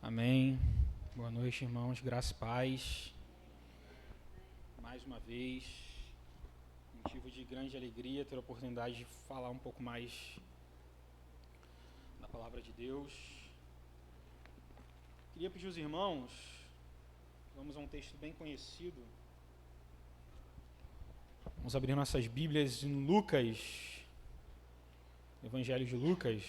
Amém. Boa noite, irmãos. Graça e paz. Mais uma vez, motivo de grande alegria ter a oportunidade de falar um pouco mais da palavra de Deus. Queria pedir aos irmãos, vamos a um texto bem conhecido. Vamos abrir nossas Bíblias em Lucas, Evangelho de Lucas.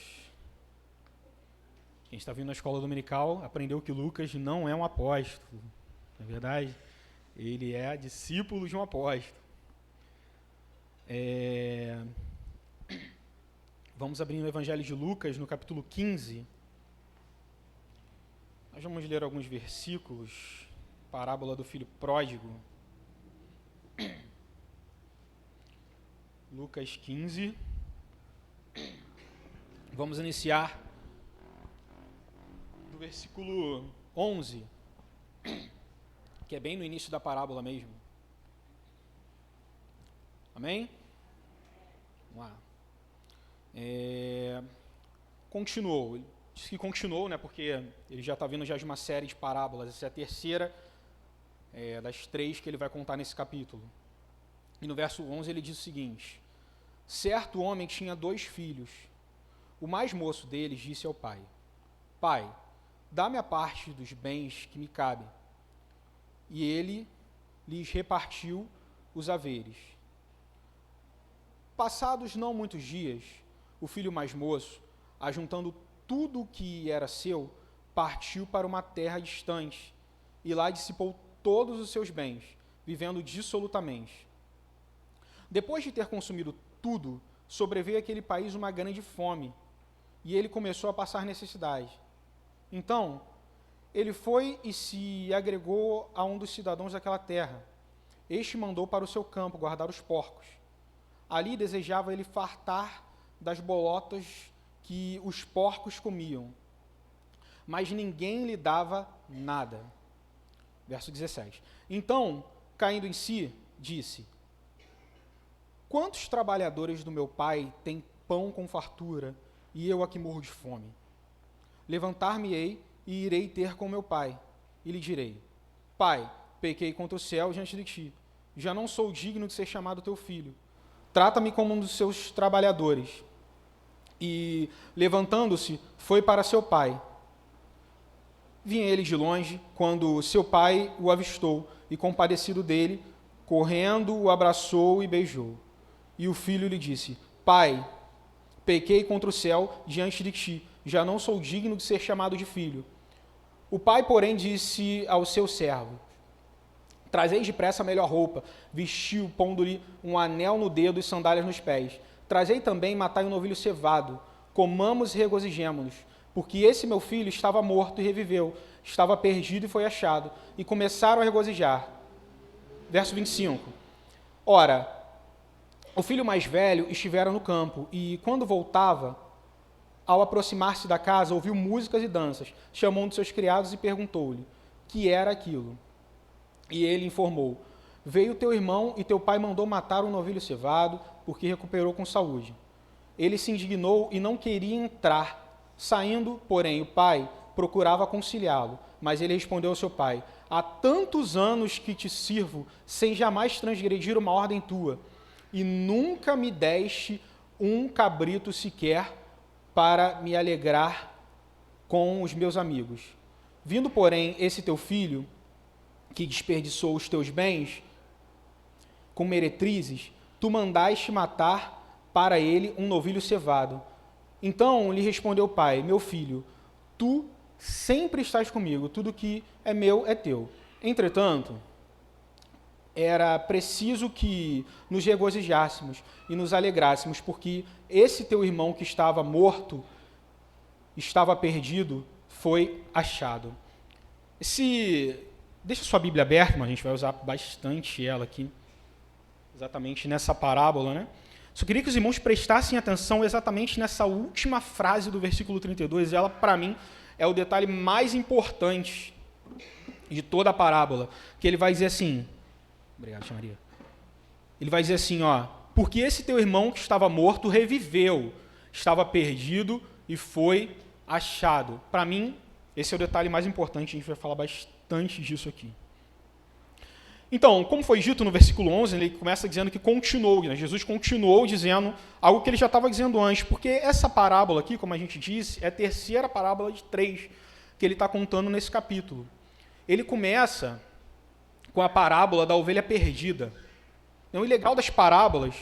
Quem está vindo na escola dominical aprendeu que Lucas não é um apóstolo, não é verdade? Ele é discípulo de um apóstolo. Vamos abrir no Evangelho de Lucas, no capítulo 15. Nós vamos ler alguns versículos, parábola do filho pródigo. Lucas 15. Vamos iniciar do versículo 11, que é bem no início da parábola mesmo. Amém? Vamos lá. Continuou. Ele diz que continuou, né, porque ele já está vindo já de uma série de parábolas. Essa é a terceira das três que ele vai contar nesse capítulo. E no verso 11 ele diz o seguinte: certo homem tinha 2 filhos. O mais moço deles disse ao pai: Pai, dá-me a parte dos bens que me cabem. E ele lhes repartiu os haveres. Passados não muitos dias, o filho mais moço, ajuntando tudo o que era seu, partiu para uma terra distante, e lá dissipou todos os seus bens, vivendo dissolutamente. Depois de ter consumido tudo, sobreveio àquele país uma grande fome, e ele começou a passar necessidade. Então, ele foi e se agregou a um dos cidadãos daquela terra. Este mandou para o seu campo guardar os porcos. Ali desejava ele fartar das bolotas que os porcos comiam, mas ninguém lhe dava nada. Verso 17. Então, caindo em si, disse: Quantos trabalhadores do meu pai têm pão com fartura, e eu aqui morro de fome? Levantar-me-ei e irei ter com meu pai, e lhe direi: Pai, pequei contra o céu diante de ti, já não sou digno de ser chamado teu filho. Trata-me como um dos seus trabalhadores. E, levantando-se, foi para seu pai. Vinha ele de longe, quando seu pai o avistou, e compadecido dele, correndo, o abraçou e beijou. E o filho lhe disse: Pai, pequei contra o céu diante de ti, já não sou digno de ser chamado de filho. O pai, porém, disse ao seu servo: Trazei depressa a melhor roupa, vestiu, pondo-lhe um anel no dedo e sandálias nos pés. Trazei também, matai um novilho cevado, comamos e regozijemo-nos, porque esse meu filho estava morto e reviveu, estava perdido e foi achado. E começaram a regozijar. Verso 25. Ora, o filho mais velho estivera no campo, e quando voltava, ao aproximar-se da casa, ouviu músicas e danças. Chamou um de seus criados e perguntou-lhe: que era aquilo? E ele informou: Veio teu irmão e teu pai mandou matar um novilho cevado, porque recuperou com saúde. Ele se indignou e não queria entrar. Saindo, porém, o pai procurava conciliá-lo, mas ele respondeu ao seu pai: Há tantos anos que te sirvo, sem jamais transgredir uma ordem tua, e nunca me deste um cabrito sequer para me alegrar com os meus amigos. Vindo, porém, esse teu filho, que desperdiçou os teus bens com meretrizes, tu mandaste matar para ele um novilho cevado. Então lhe respondeu o pai: Meu filho, tu sempre estás comigo, tudo que é meu é teu. Entretanto, era preciso que nos regozijássemos e nos alegrássemos, porque esse teu irmão que estava morto, estava perdido, foi achado. Deixa sua Bíblia aberta, mas a gente vai usar bastante ela aqui, exatamente nessa parábola, né? Só queria que os irmãos prestassem atenção exatamente nessa última frase do versículo 32. Ela, para mim, é o detalhe mais importante de toda a parábola, que ele vai dizer assim... Obrigado, tia Maria. Ele vai dizer assim, porque esse teu irmão que estava morto reviveu, estava perdido e foi achado. Para mim, Esse é o detalhe mais importante, a gente vai falar bastante disso aqui. Então, como foi dito no versículo 11, ele começa dizendo que continuou, né? Jesus continuou dizendo algo que ele já estava dizendo antes, porque essa parábola aqui, como a gente disse, é a terceira parábola de 3 que ele está contando nesse capítulo. Ele começa com a parábola da ovelha perdida. Então, o legal das parábolas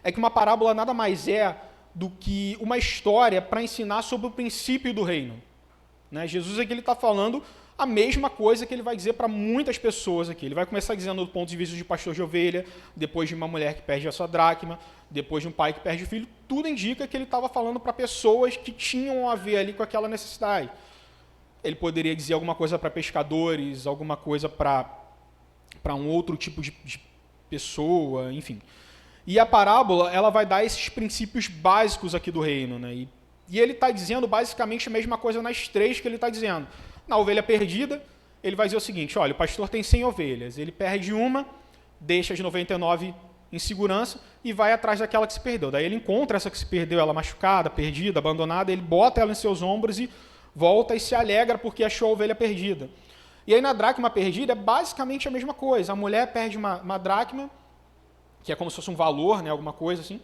é que uma parábola nada mais é do que uma história para ensinar sobre o princípio do reino. Né? Jesus aqui está falando a mesma coisa que ele vai dizer para muitas pessoas aqui. Ele vai começar dizendo do ponto de vista de pastor de ovelha, depois de uma mulher que perde a sua dracma, depois de um pai que perde o filho. Tudo indica que ele estava falando para pessoas que tinham a ver ali com aquela necessidade. Ele poderia dizer alguma coisa para pescadores, alguma coisa para um outro tipo de pessoa, enfim. E a parábola, ela vai dar esses princípios básicos aqui do reino, né? E ele está dizendo basicamente a mesma coisa nas 3 que ele está dizendo. Na ovelha perdida, ele vai dizer o seguinte, olha, o pastor tem 100 ovelhas, ele perde uma, deixa as 99 em segurança e vai atrás daquela que se perdeu. Daí ele encontra essa que se perdeu, ela machucada, perdida, abandonada, ele bota ela em seus ombros e volta e se alegra porque achou a ovelha perdida. E aí na dracma perdida é basicamente a mesma coisa. A mulher perde uma dracma, que é como se fosse um valor, né, alguma coisa assim,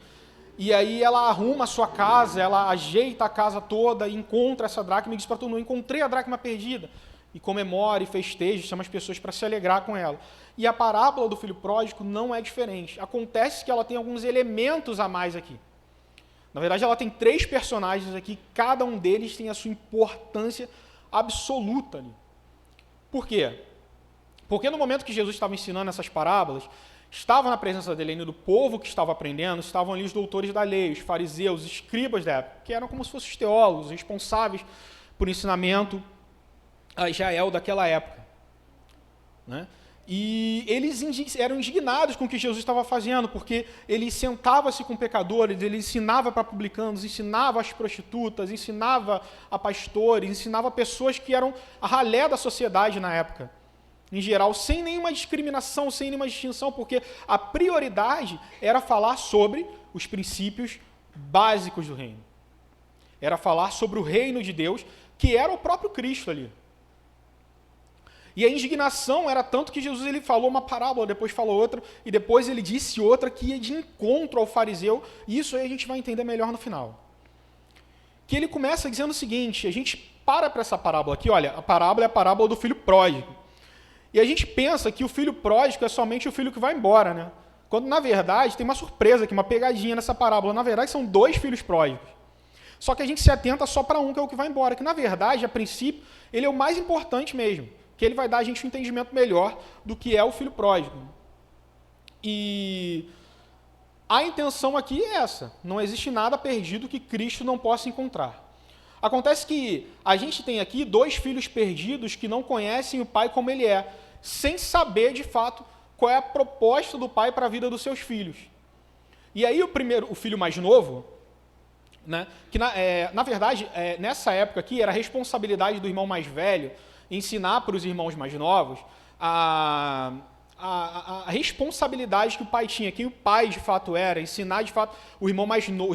e aí ela arruma a sua casa, ela ajeita a casa toda, encontra essa dracma e diz para todo mundo, encontrei a dracma perdida. E comemora e festeja, chama as pessoas para se alegrar com ela. E a parábola do filho pródigo não é diferente. Acontece que ela tem alguns elementos a mais aqui. Na verdade, ela tem 3 personagens aqui, cada um deles tem a sua importância absoluta ali. Por quê? Porque no momento que Jesus estava ensinando essas parábolas, estava na presença dele ainda do povo que estava aprendendo, estavam ali os doutores da lei, os fariseus, os escribas da época, que eram como se fossem os teólogos, responsáveis por ensinamento a Israel daquela época. Né? E eles eram indignados com o que Jesus estava fazendo, porque ele sentava-se com pecadores, ele ensinava para publicanos, ensinava às prostitutas, ensinava a pastores, ensinava a pessoas que eram a ralé da sociedade na época. Em geral, sem nenhuma discriminação, sem nenhuma distinção, porque a prioridade era falar sobre os princípios básicos do reino. Era falar sobre o reino de Deus, que era o próprio Cristo ali. E a indignação era tanto que Jesus ele falou uma parábola, depois falou outra, e depois ele disse outra que ia de encontro ao fariseu, e isso aí a gente vai entender melhor no final. Que ele começa dizendo o seguinte, a gente para essa parábola aqui, olha, a parábola é a parábola do filho pródigo. E a gente pensa que o filho pródigo é somente o filho que vai embora, né? Quando, na verdade, tem uma surpresa aqui, uma pegadinha nessa parábola. Na verdade, são 2 filhos pródigos. Só que a gente se atenta só para um, que é o que vai embora. Que, na verdade, a princípio, ele é o mais importante mesmo. Que ele vai dar a gente um entendimento melhor do que é o filho pródigo. E a intenção aqui é essa. Não existe nada perdido que Cristo não possa encontrar. Acontece que a gente tem aqui 2 filhos perdidos que não conhecem o pai como ele é, sem saber, de fato, qual é a proposta do pai para a vida dos seus filhos. E aí o filho mais novo, né, que na verdade, nessa época aqui, era a responsabilidade do irmão mais velho ensinar para os irmãos mais novos a responsabilidade que o pai tinha, quem o pai de fato era, ensinar de fato os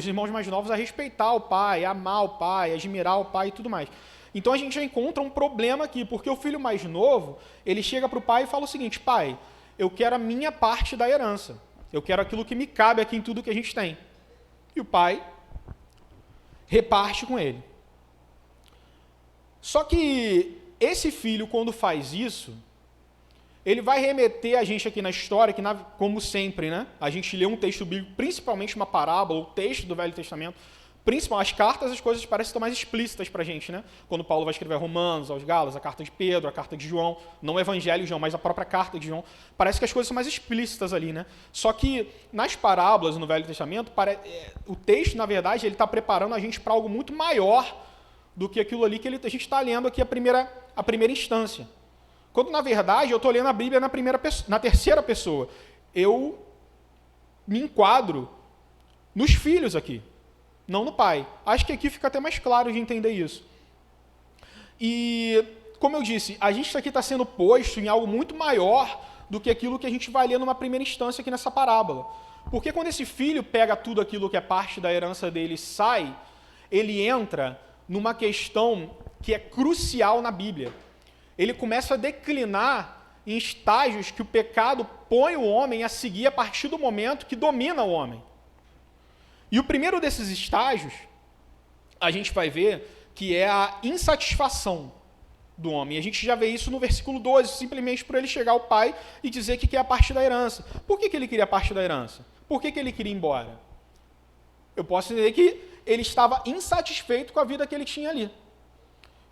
irmãos mais novos a respeitar o pai, a amar o pai, a admirar o pai e tudo mais. Então a gente já encontra um problema aqui, porque o filho mais novo, ele chega para o pai e fala o seguinte, pai, eu quero a minha parte da herança, eu quero aquilo que me cabe aqui em tudo que a gente tem. E o pai reparte com ele. Só que esse filho, quando faz isso, ele vai remeter a gente aqui na história, que como sempre, né, a gente lê um texto bíblico, principalmente uma parábola, o texto do Velho Testamento, principalmente as cartas, as coisas parecem estar mais explícitas para a gente, né? Quando Paulo vai escrever Romanos, aos Gálatas, a carta de Pedro, a carta de João, não o Evangelho de João, mas a própria carta de João, parece que as coisas são mais explícitas ali, né? Só que nas parábolas no Velho Testamento, o texto, na verdade, ele está preparando a gente para algo muito maior do que aquilo ali que a gente está lendo aqui a primeira instância. Quando, na verdade, eu estou lendo a Bíblia na terceira pessoa. Eu me enquadro nos filhos aqui, não no pai. Acho que aqui fica até mais claro de entender isso. E, como eu disse, a gente aqui está sendo posto em algo muito maior do que aquilo que a gente vai ler numa primeira instância aqui nessa parábola. Porque quando esse filho pega tudo aquilo que é parte da herança dele e sai, ele entra numa questão que é crucial na Bíblia. Ele começa a declinar em estágios que o pecado põe o homem a seguir a partir do momento que domina o homem. E o primeiro desses estágios, a gente vai ver que é a insatisfação do homem. E a gente já vê isso no versículo 12, simplesmente por ele chegar ao pai e dizer que quer a parte da herança. Por que ele queria a parte da herança? Por que ele queria ir embora? Eu posso entender que ele estava insatisfeito com a vida que ele tinha ali.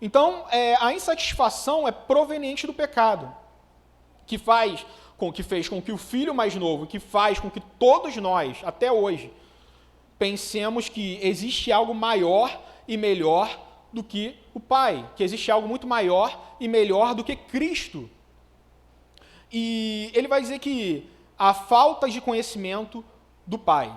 Então, a insatisfação é proveniente do pecado, que fez com que o filho mais novo, que faz com que todos nós, até hoje, pensemos que existe algo maior e melhor do que o Pai, que existe algo muito maior e melhor do que Cristo. E ele vai dizer que a falta de conhecimento do Pai.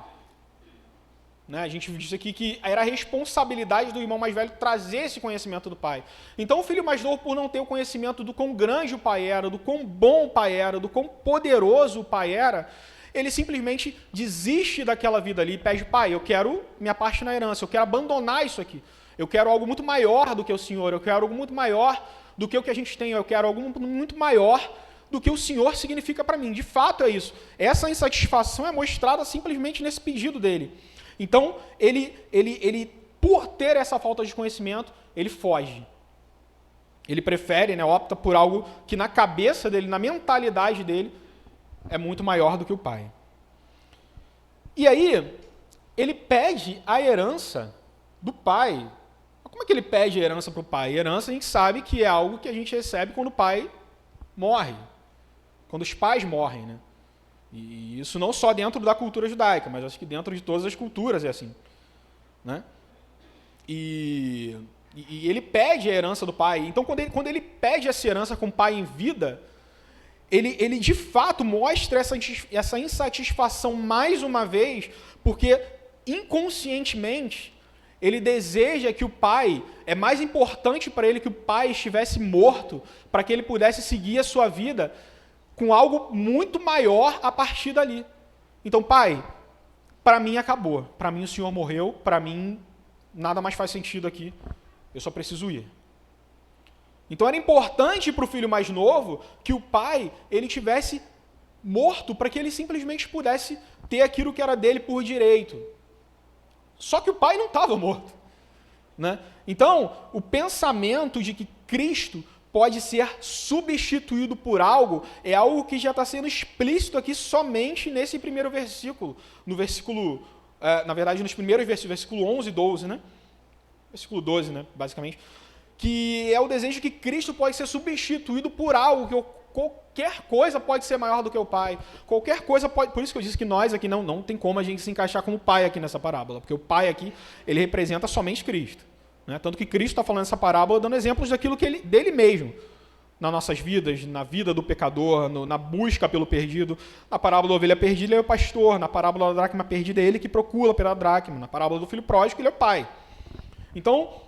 Né? A gente disse aqui que era a responsabilidade do irmão mais velho trazer esse conhecimento do Pai. Então o filho mais novo, por não ter o conhecimento do quão grande o Pai era, do quão bom o Pai era, do quão poderoso o Pai era, ele simplesmente desiste daquela vida ali e pede: Pai, eu quero minha parte na herança, eu quero abandonar isso aqui. Eu quero algo muito maior do que o Senhor, eu quero algo muito maior do que o que a gente tem, eu quero algo muito maior do que o Senhor significa para mim. De fato é isso. Essa insatisfação é mostrada simplesmente nesse pedido dele. Então, ele por ter essa falta de conhecimento, ele foge. Ele prefere, opta por algo que na cabeça dele, na mentalidade dele, é muito maior do que o pai. E aí, ele pede a herança do pai. Como é que ele pede a herança para o pai? A herança a gente sabe que é algo que a gente recebe quando o pai morre. Quando os pais morrem, né? E isso não só dentro da cultura judaica, mas acho que dentro de todas as culturas é assim. Né? E ele pede a herança do pai. Então, quando ele pede essa herança com o pai em vida, ele de fato mostra essa insatisfação mais uma vez, porque inconscientemente ele deseja que o pai, é mais importante para ele que o pai estivesse morto, para que ele pudesse seguir a sua vida com algo muito maior a partir dali. Então, pai, para mim acabou. Para mim o Senhor morreu, para mim nada mais faz sentido aqui. Eu só preciso ir. Então era importante para o filho mais novo que o pai ele tivesse morto para que ele simplesmente pudesse ter aquilo que era dele por direito. Só que o pai não estava morto. Né? Então, o pensamento de que Cristo pode ser substituído por algo é algo que já está sendo explícito aqui somente nesse primeiro versículo. No versículo, na verdade, nos primeiros versículos, versículo 11 e 12, né? Versículo 12, né, basicamente. Que é o desejo que Cristo pode ser substituído por algo, que qualquer coisa pode ser maior do que o Pai. Qualquer coisa pode... Por isso que eu disse que nós aqui não tem como a gente se encaixar como Pai aqui nessa parábola, porque o Pai aqui, ele representa somente Cristo. Né? Tanto que Cristo está falando essa parábola dando exemplos daquilo que dele mesmo, nas nossas vidas, na vida do pecador, na busca pelo perdido. Na parábola da ovelha perdida, ele é o pastor. Na parábola da dracma perdida, é ele que procura pela dracma. Na parábola do filho pródigo, ele é o pai. Então,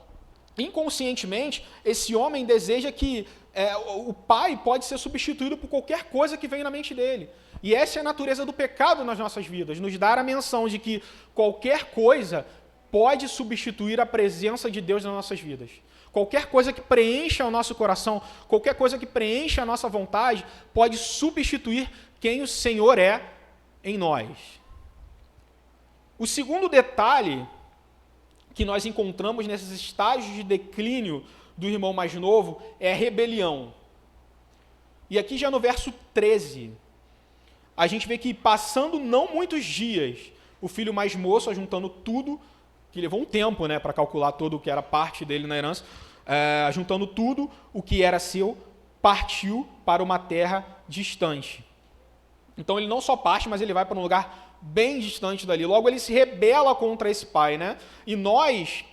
inconscientemente, esse homem deseja que o pai pode ser substituído por qualquer coisa que vem na mente dele. E essa é a natureza do pecado nas nossas vidas, nos dar a menção de que qualquer coisa pode substituir a presença de Deus nas nossas vidas. Qualquer coisa que preencha o nosso coração, qualquer coisa que preencha a nossa vontade, pode substituir quem o Senhor é em nós. O segundo detalhe que nós encontramos nesses estágios de declínio do irmão mais novo é a rebelião. E aqui já no verso 13, a gente vê que passando não muitos dias, o filho mais moço, juntando tudo, que levou um tempo para calcular todo o que era parte dele na herança, juntando tudo o que era seu, partiu para uma terra distante. Então ele não só parte, mas ele vai para um lugar bem distante dali. Logo ele se rebela contra esse pai. E nós,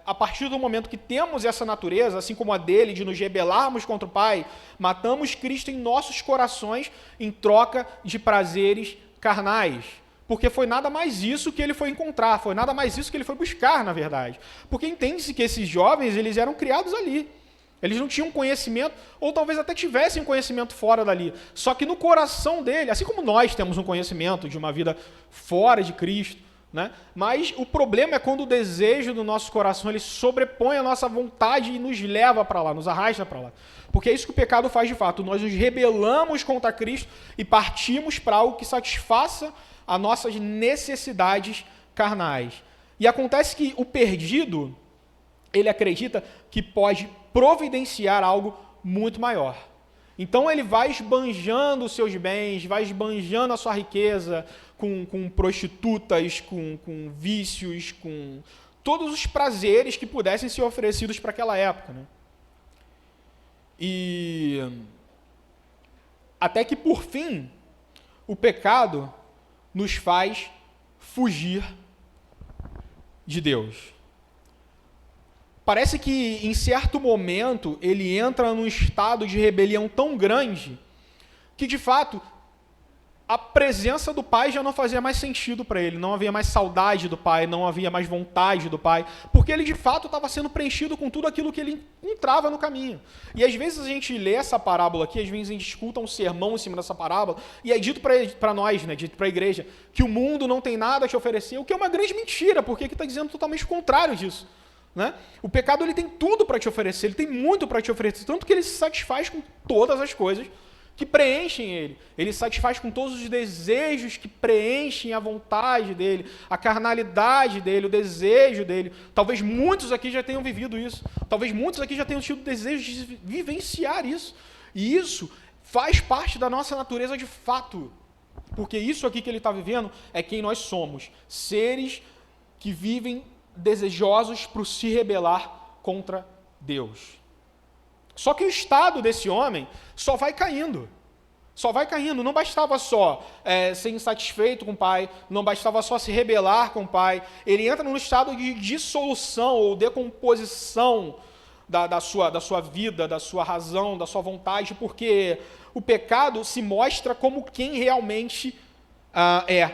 a partir do momento que temos essa natureza, assim como a dele, de nos rebelarmos contra o pai, matamos Cristo em nossos corações em troca de prazeres carnais. Porque foi nada mais isso que ele foi encontrar, foi nada mais isso que ele foi buscar, na verdade. Porque entende-se que esses jovens, eles eram criados ali. Eles não tinham conhecimento, ou talvez até tivessem conhecimento fora dali. Só que no coração dele, assim como nós temos um conhecimento de uma vida fora de Cristo, né? Mas o problema é quando o desejo do nosso coração ele sobrepõe a nossa vontade e nos leva para lá, nos arrasta para lá. Porque é isso que o pecado faz de fato. Nós nos rebelamos contra Cristo e partimos para algo que satisfaça as nossas necessidades carnais. E acontece que o perdido, ele acredita que pode providenciar algo muito maior. Então ele vai esbanjando os seus bens, vai esbanjando a sua riqueza com prostitutas, com vícios, com todos os prazeres que pudessem ser oferecidos para aquela época, né? E até que por fim, o pecado nos faz fugir de Deus. Parece que, em certo momento, ele entra num estado de rebelião tão grande que, de fato, a presença do pai já não fazia mais sentido para ele, não havia mais saudade do pai, não havia mais vontade do pai, porque ele, de fato, estava sendo preenchido com tudo aquilo que ele encontrava no caminho. E, às vezes, a gente lê essa parábola aqui, às vezes a gente escuta um sermão em cima dessa parábola, e é dito para nós, né, dito para a igreja, que o mundo não tem nada a te oferecer, o que é uma grande mentira, porque aqui está dizendo totalmente o contrário disso. Né? O pecado ele tem tudo para te oferecer, ele tem muito para te oferecer, tanto que ele se satisfaz com todas as coisas que preenchem ele. Ele se satisfaz com todos os desejos que preenchem a vontade dele, a carnalidade dele, o desejo dele. Talvez muitos aqui já tenham vivido isso. Talvez muitos aqui já tenham tido desejo de vivenciar isso. E isso faz parte da nossa natureza de fato. Porque isso aqui que ele está vivendo é quem nós somos. Seres que vivem desejosos por se rebelar contra Deus. Só que o estado desse homem só vai caindo. Só vai caindo. Não bastava só ser insatisfeito com o pai, não bastava só se rebelar com o pai. Ele entra num estado de dissolução ou decomposição da sua vida, da sua razão, da sua vontade, porque o pecado se mostra como quem realmente é.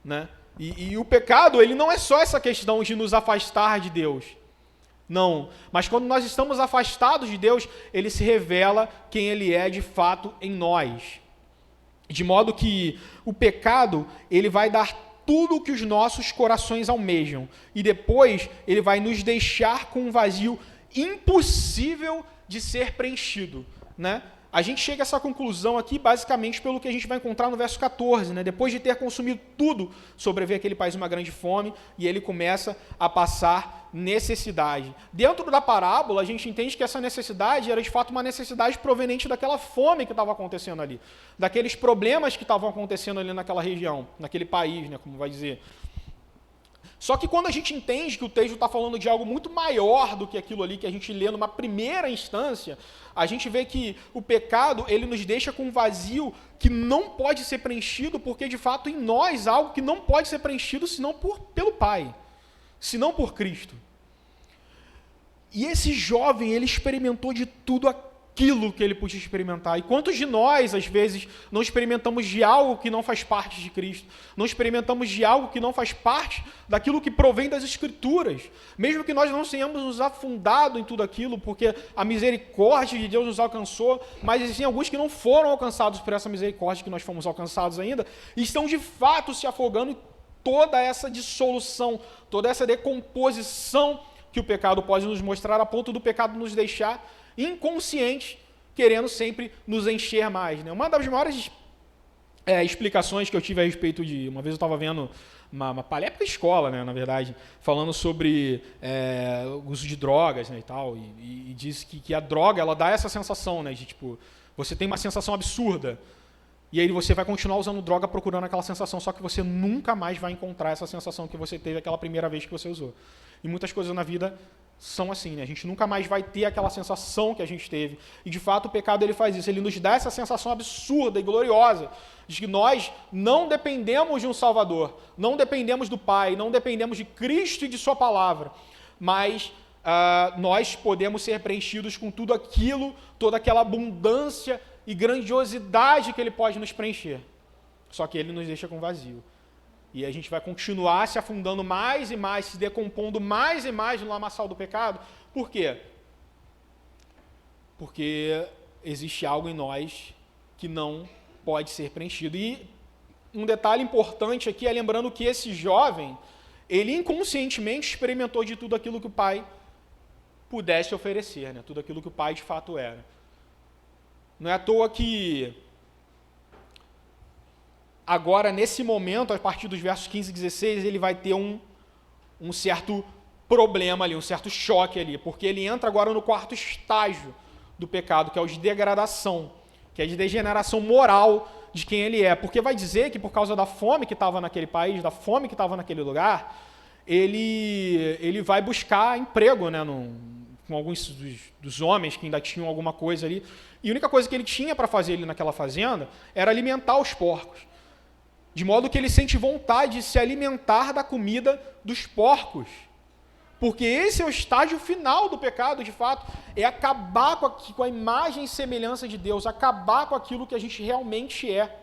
Né? E o pecado, ele não é só essa questão de nos afastar de Deus. Não. Mas quando nós estamos afastados de Deus, ele se revela quem ele é de fato em nós. De modo que o pecado, ele vai dar tudo o que os nossos corações almejam. E depois, ele vai nos deixar com um vazio impossível de ser preenchido. Né? A gente chega a essa conclusão aqui basicamente pelo que a gente vai encontrar no verso 14. Né? Depois de ter consumido tudo, sobreveio aquele país uma grande fome e ele começa a passar necessidade. Dentro da parábola, a gente entende que essa necessidade era de fato uma necessidade proveniente daquela fome que estava acontecendo ali, daqueles problemas que estavam acontecendo ali naquela região, naquele país, né, como vai dizer. Só que quando a gente entende que o texto está falando de algo muito maior do que aquilo ali que a gente lê numa primeira instância, a gente vê que o pecado ele nos deixa com um vazio que não pode ser preenchido, porque de fato em nós há algo que não pode ser preenchido senão pelo Pai, senão por Cristo. E esse jovem, ele experimentou de tudo aquilo que ele podia experimentar. E quantos de nós, às vezes, não experimentamos de algo que não faz parte de Cristo? Não experimentamos de algo que não faz parte daquilo que provém das Escrituras? Mesmo que nós não tenhamos nos afundado em tudo aquilo, porque a misericórdia de Deus nos alcançou, mas existem alguns que não foram alcançados por essa misericórdia que nós fomos alcançados ainda, e estão de fato se afogando em toda essa dissolução, toda essa decomposição que o pecado pode nos mostrar, a ponto do pecado nos deixar inconscientes, querendo sempre nos encher mais. Né? Uma das maiores explicações que eu tive a respeito de... Uma vez eu estava vendo uma palestra da escola, né, na verdade, falando sobre o uso de drogas, né, e tal, e disse que a droga ela dá essa sensação, né, de tipo, você tem uma sensação absurda, e aí você vai continuar usando droga procurando aquela sensação, só que você nunca mais vai encontrar essa sensação que você teve aquela primeira vez que você usou. E muitas coisas na vida são assim, né? A gente nunca mais vai ter aquela sensação que a gente teve. E, de fato, o pecado ele faz isso. Ele nos dá essa sensação absurda e gloriosa de que nós não dependemos de um Salvador, não dependemos do Pai, não dependemos de Cristo e de Sua Palavra, mas nós podemos ser preenchidos com tudo aquilo, toda aquela abundância e grandiosidade que Ele pode nos preencher. Só que Ele nos deixa com vazio. E a gente vai continuar se afundando mais e mais, se decompondo mais e mais no lamaçal do pecado. Por quê? Porque existe algo em nós que não pode ser preenchido. E um detalhe importante aqui é lembrando que esse jovem, ele inconscientemente experimentou de tudo aquilo que o pai pudesse oferecer, né? Tudo aquilo que o pai de fato era. Não é à toa que agora, nesse momento, a partir dos versos 15 e 16, ele vai ter um certo problema ali, um certo choque ali, porque ele entra agora no quarto estágio do pecado, que é o de degradação, que é de degeneração moral de quem ele é. Porque vai dizer que por causa da fome que estava naquele país, da fome que estava naquele lugar, ele vai buscar emprego, né, com alguns dos homens que ainda tinham alguma coisa ali. E a única coisa que ele tinha para fazer ali naquela fazenda era alimentar os porcos. De modo que ele sente vontade de se alimentar da comida dos porcos. Porque esse é o estágio final do pecado, de fato, é acabar com a imagem e semelhança de Deus, acabar com aquilo que a gente realmente é.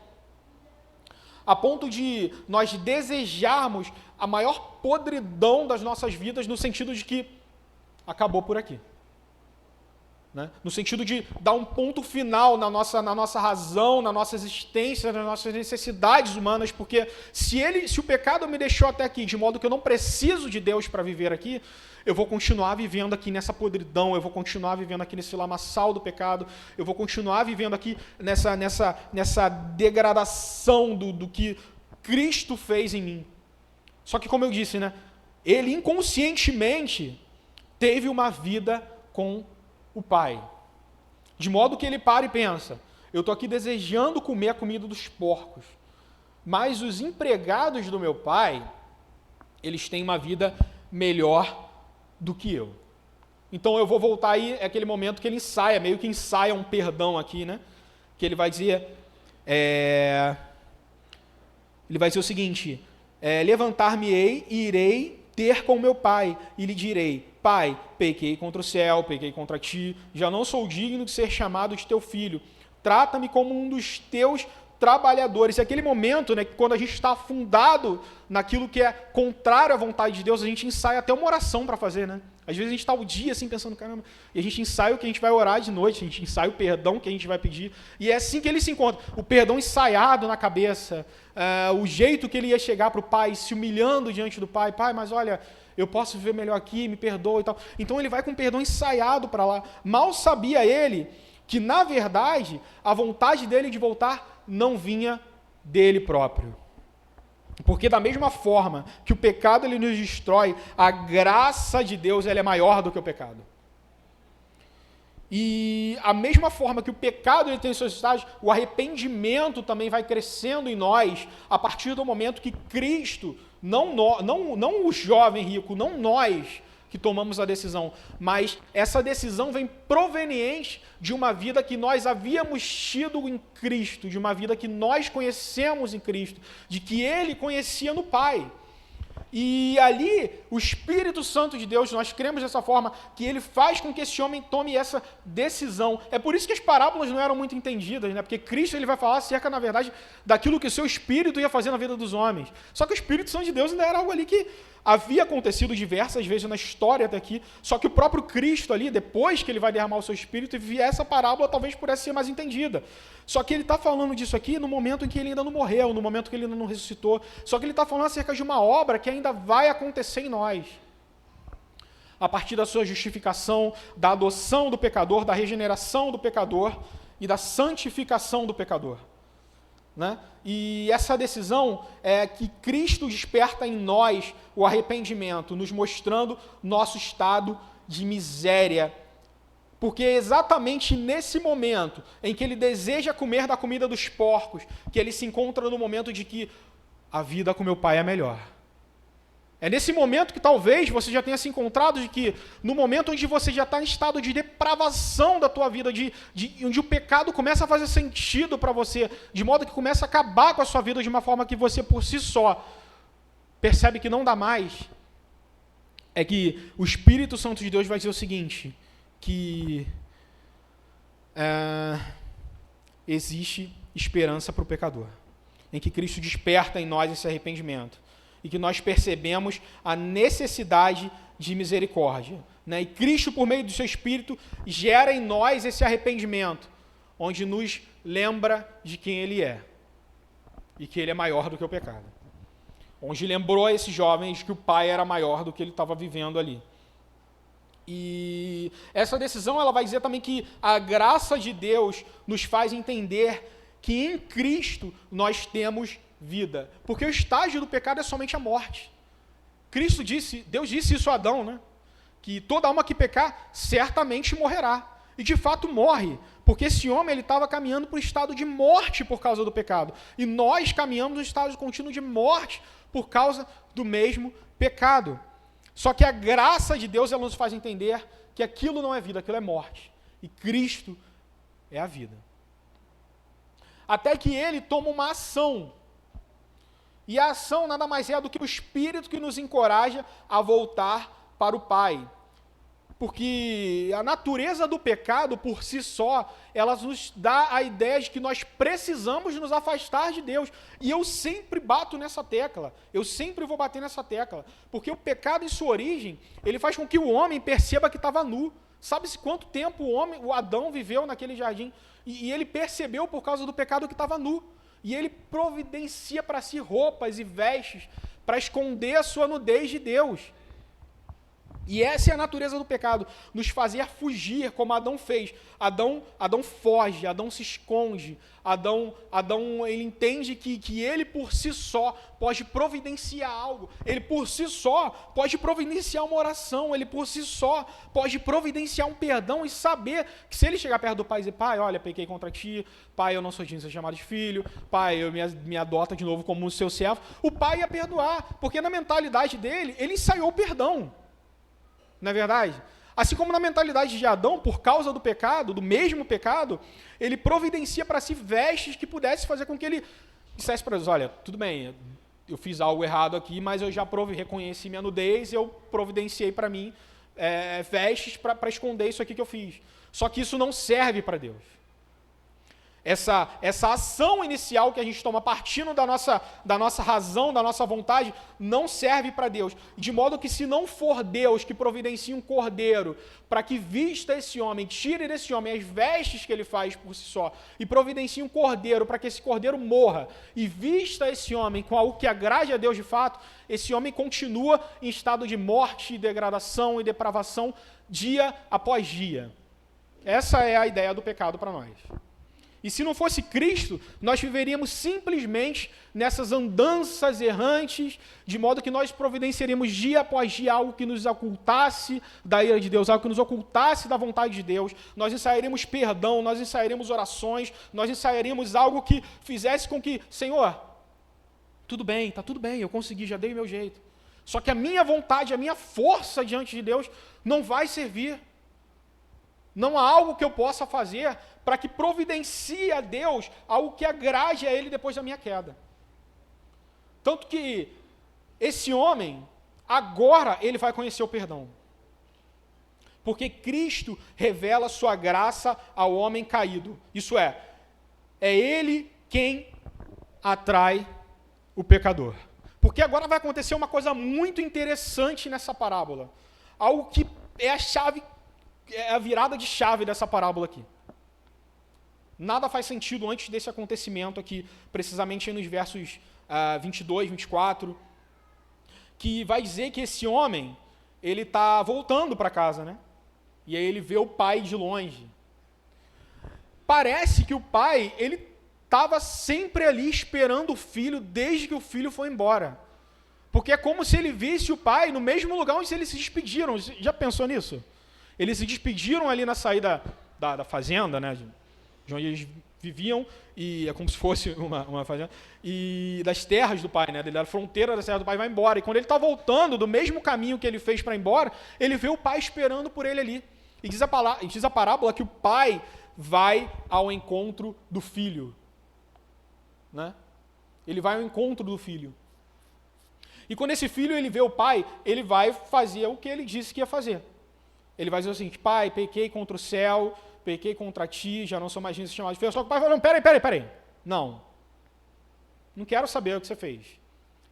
A ponto de nós desejarmos a maior podridão das nossas vidas, no sentido de que acabou por aqui. Né? No sentido de dar um ponto final na nossa razão, na nossa existência, nas nossas necessidades humanas, porque se o pecado me deixou até aqui, de modo que eu não preciso de Deus para viver aqui, eu vou continuar vivendo aqui nessa podridão, eu vou continuar vivendo aqui nesse lamaçal do pecado, eu vou continuar vivendo aqui nessa degradação do que Cristo fez em mim. Só que, como eu disse, né, ele inconscientemente teve uma vida com o pai. De modo que ele para e pensa, eu estou aqui desejando comer a comida dos porcos, mas os empregados do meu pai, eles têm uma vida melhor do que eu. Então eu vou voltar aí, é aquele momento que ele ensaia, meio que ensaia um perdão aqui, né? Que ele vai dizer, o seguinte, levantar-me-ei e irei ter com meu pai, e lhe direi, Pai, pequei contra o céu, pequei contra ti, já não sou digno de ser chamado de teu filho. Trata-me como um dos teus trabalhadores. É aquele momento, né, que quando a gente está afundado naquilo que é contrário à vontade de Deus, a gente ensaia até uma oração para fazer, né? Às vezes a gente está o dia assim pensando, caramba, e a gente ensaia o que a gente vai orar de noite, a gente ensaia o perdão que a gente vai pedir, e é assim que ele se encontra, o perdão ensaiado na cabeça, o jeito que ele ia chegar para o pai, se humilhando diante do pai, pai, mas olha, eu posso viver melhor aqui, me perdoa e tal. Então ele vai com o perdão ensaiado para lá. Mal sabia ele que, na verdade, a vontade dele de voltar não vinha dele próprio. Porque da mesma forma que o pecado ele nos destrói, a graça de Deus ela é maior do que o pecado. E a mesma forma que o pecado ele tem seus estágios, o arrependimento também vai crescendo em nós a partir do momento que Cristo, não o jovem rico, não nós que tomamos a decisão, mas essa decisão vem proveniente de uma vida que nós havíamos tido em Cristo, de uma vida que nós conhecemos em Cristo, de que Ele conhecia no Pai. E ali, o Espírito Santo de Deus, nós cremos dessa forma, que ele faz com que esse homem tome essa decisão. É por isso que as parábolas não eram muito entendidas, né? Porque Cristo ele vai falar acerca, na verdade, daquilo que o seu Espírito ia fazer na vida dos homens. Só que o Espírito Santo de Deus ainda era algo ali que havia acontecido diversas vezes na história até aqui, só que o próprio Cristo ali, depois que ele vai derramar o seu Espírito, e essa parábola talvez pudesse ser mais entendida. Só que ele está falando disso aqui no momento em que ele ainda não morreu, no momento que ele ainda não ressuscitou. Só que ele está falando acerca de uma obra que ainda vai acontecer em nós. A partir da sua justificação, da adoção do pecador, da regeneração do pecador e da santificação do pecador. Né? E essa decisão é que Cristo desperta em nós o arrependimento, nos mostrando nosso estado de miséria. Porque é exatamente nesse momento em que ele deseja comer da comida dos porcos, que ele se encontra no momento de que a vida com meu pai é melhor. É nesse momento que talvez você já tenha se encontrado de que, no momento onde você já está em estado de depravação da tua vida, onde o pecado começa a fazer sentido para você, de modo que começa a acabar com a sua vida de uma forma que você, por si só, percebe que não dá mais, é que o Espírito Santo de Deus vai dizer o seguinte, que existe esperança para o pecador, em que Cristo desperta em nós esse arrependimento, e que nós percebemos a necessidade de misericórdia. Né? E Cristo, por meio do seu Espírito, gera em nós esse arrependimento, onde nos lembra de quem Ele é. e que ele é maior do que o pecado. Onde lembrou a esses jovens que o pai era maior do que ele estava vivendo ali. E essa decisão ela vai dizer também que a graça de Deus nos faz entender que em Cristo nós temos vida. Porque o estágio do pecado é somente a morte. Deus disse isso a Adão, né? Que toda alma que pecar certamente morrerá. E de fato morre, porque esse homem ele estava caminhando para o estado de morte por causa do pecado. E nós caminhamos no estado contínuo de morte por causa do mesmo pecado. Só que a graça de Deus ela nos faz entender que aquilo não é vida, aquilo é morte. E Cristo é a vida. Até que ele toma uma ação. E a ação nada mais é do que o Espírito que nos encoraja a voltar para o Pai. Porque a natureza do pecado, por si só, ela nos dá a ideia de que nós precisamos nos afastar de Deus. E eu sempre bato nessa tecla. Eu sempre vou bater nessa tecla. Porque o pecado, em sua origem, ele faz com que o homem perceba que estava nu. Sabe-se quanto tempo o Adão viveu naquele jardim? E ele percebeu, por causa do pecado, que estava nu. E ele providencia para si roupas e vestes para esconder a sua nudez de Deus. E essa é a natureza do pecado, nos fazer fugir, como Adão fez. Adão foge, Adão se esconde, Adão ele entende que ele por si só pode providenciar algo, ele por si só pode providenciar uma oração, ele por si só pode providenciar um perdão e saber que se ele chegar perto do pai e dizer, pai, olha, pequei contra ti, pai, eu não sou digno de ser chamado de filho, pai, eu me adota de novo como seu servo, o pai ia perdoar, porque na mentalidade dele, ele ensaiou o perdão. Não é verdade? Assim como na mentalidade de Adão, por causa do pecado, do mesmo pecado, ele providencia para si vestes que pudesse fazer com que ele dissesse para Deus, olha, tudo bem, eu fiz algo errado aqui, mas eu já reconheci minha nudez, eu providenciei para mim vestes para esconder isso aqui que eu fiz. Só que isso não serve para Deus. Essa ação inicial que a gente toma partindo da nossa razão, da nossa vontade, não serve para Deus. De modo que se não for Deus que providencia um cordeiro para que vista esse homem, tire desse homem as vestes que ele faz por si só, e providencie um cordeiro para que esse cordeiro morra, e vista esse homem com algo que agrade a Deus de fato, esse homem continua em estado de morte, degradação e depravação dia após dia. Essa é a ideia do pecado para nós. E se não fosse Cristo, nós viveríamos simplesmente nessas andanças errantes, de modo que nós providenciaríamos dia após dia algo que nos ocultasse da ira de Deus, algo que nos ocultasse da vontade de Deus. Nós ensaiaríamos perdão, nós ensaiaríamos orações, nós ensaiaríamos algo que fizesse com que, Senhor, tudo bem, está tudo bem, eu consegui, já dei o meu jeito. Só que a minha vontade, a minha força diante de Deus não vai servir. Não há algo que eu possa fazer para que providencie a Deus algo que agrade a Ele depois da minha queda. Tanto que esse homem, agora ele vai conhecer o perdão. Porque Cristo revela sua graça ao homem caído. Isso é Ele quem atrai o pecador. Porque agora vai acontecer uma coisa muito interessante nessa parábola. Algo que é a chave, é a virada de chave dessa parábola aqui. Nada faz sentido antes desse acontecimento aqui, precisamente nos versos 22, 24, que vai dizer que esse homem, ele está voltando para casa, né? E aí ele vê o pai de longe. Parece que o pai, ele estava sempre ali esperando o filho desde que o filho foi embora. Porque é como se ele visse o pai no mesmo lugar onde eles se despediram. Já pensou nisso? Eles se despediram ali na saída da fazenda, né? De onde eles viviam, e é como se fosse uma fazenda, e das terras do pai, né? Da fronteira das terras do pai, vai embora. E quando ele está voltando do mesmo caminho que ele fez para ir embora, ele vê o pai esperando por ele ali. E diz a parábola que o pai vai ao encontro do filho. Né? Ele vai ao encontro do filho. E quando esse filho ele vê o pai, ele vai fazer o que ele disse que ia fazer. Ele vai dizer o seguinte: pai, pequei contra o céu, pequei contra ti, já não sou mais digno de ser chamado de filho. Só que o pai falou: não, peraí. Não quero saber o que você fez.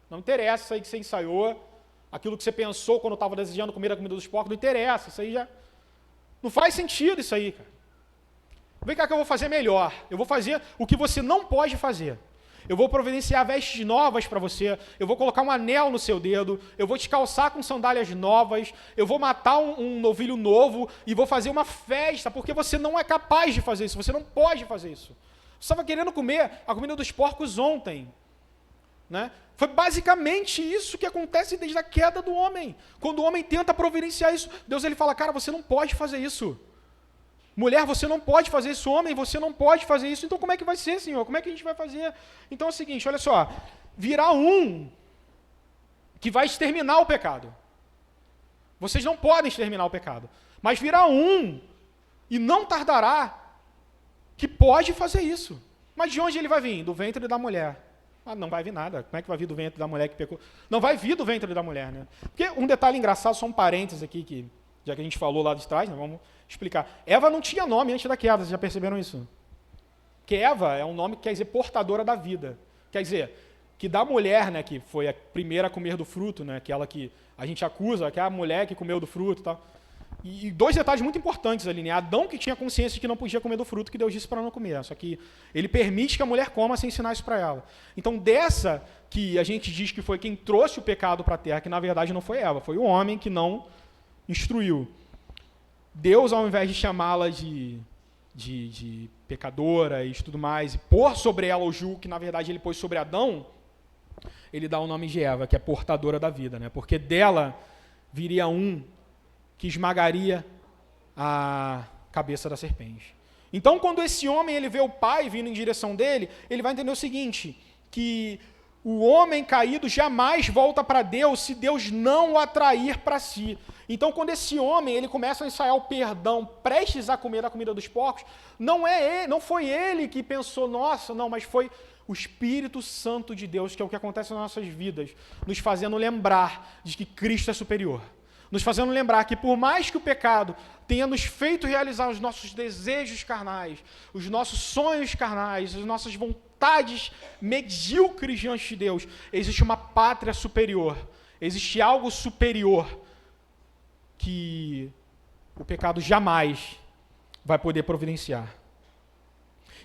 Não interessa isso aí que você ensaiou, aquilo que você pensou quando estava desejando comer a comida dos porcos, não interessa, isso aí já... Não faz sentido isso aí, cara. Vem cá que eu vou fazer melhor. Eu vou fazer o que você não pode fazer. eu vou providenciar vestes novas para você, eu vou colocar um anel no seu dedo, eu vou te calçar com sandálias novas, eu vou matar um novilho novo e vou fazer uma festa, porque você não é capaz de fazer isso, você não pode fazer isso. Você estava querendo comer a comida dos porcos ontem. Né? Foi basicamente isso que acontece desde a queda do homem. Quando o homem tenta providenciar isso, Deus ele fala, cara, você não pode fazer isso. Mulher, você não pode fazer isso. Homem, você não pode fazer isso. Então como é que vai ser, Senhor? Como é que a gente vai fazer? Então é o seguinte, olha só. Virá um que vai exterminar o pecado. Vocês não podem exterminar o pecado. Mas virá um, e não tardará, que pode fazer isso. Mas de onde ele vai vir? Do ventre da mulher. Ah, não vai vir nada. Como é que vai vir do ventre da mulher que pecou? Não vai vir do ventre da mulher, né? Porque um detalhe engraçado, só um parênteses aqui, que, já que a gente falou lá de trás, né, vamos explicar. Eva não tinha nome antes da queda, vocês já perceberam isso? Porque Eva é um nome que quer dizer portadora da vida. Quer dizer, que da mulher, né, que foi a primeira a comer do fruto, né, aquela que a gente acusa, que é a mulher que comeu do fruto e tal. E dois detalhes muito importantes ali, né? Adão que tinha consciência de que não podia comer do fruto que Deus disse para não comer, só que ele permite que a mulher coma sem ensinar isso para ela. Então dessa que a gente diz que foi quem trouxe o pecado para a terra, que na verdade não foi Eva, foi o homem que não instruiu. Deus, ao invés de chamá-la de pecadora e tudo mais, e pôr sobre ela o jugo que na verdade ele pôs sobre Adão, ele dá o nome de Eva, que é portadora da vida, né? Porque dela viria um que esmagaria a cabeça da serpente. Então, quando esse homem ele vê o pai vindo em direção dele, ele vai entender o seguinte, que o homem caído jamais volta para Deus se Deus não o atrair para si. Então, quando esse homem ele começa a ensaiar o perdão, prestes a comer a comida dos porcos, não foi ele que pensou, nossa, não, mas foi o Espírito Santo de Deus, que é o que acontece nas nossas vidas, nos fazendo lembrar de que Cristo é superior. Nos fazendo lembrar que por mais que o pecado tenha nos feito realizar os nossos desejos carnais, os nossos sonhos carnais, as nossas vontades medíocres diante de Deus, existe uma pátria superior, existe algo superior que o pecado jamais vai poder providenciar.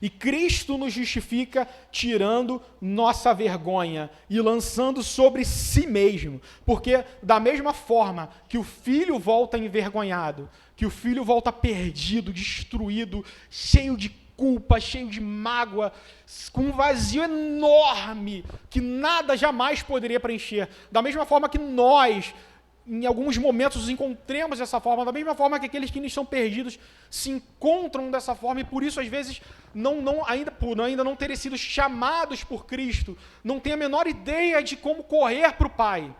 E Cristo nos justifica tirando nossa vergonha e lançando sobre si mesmo. Porque da mesma forma que o filho volta envergonhado, que o filho volta perdido, destruído, cheio de culpa, cheio de mágoa, com um vazio enorme que nada jamais poderia preencher. Da mesma forma que nós, em alguns momentos, nos encontremos dessa forma, da mesma forma que aqueles que estão perdidos se encontram dessa forma, e por isso, às vezes, ainda não terem sido chamados por Cristo, não têm a menor ideia de como correr para o Pai.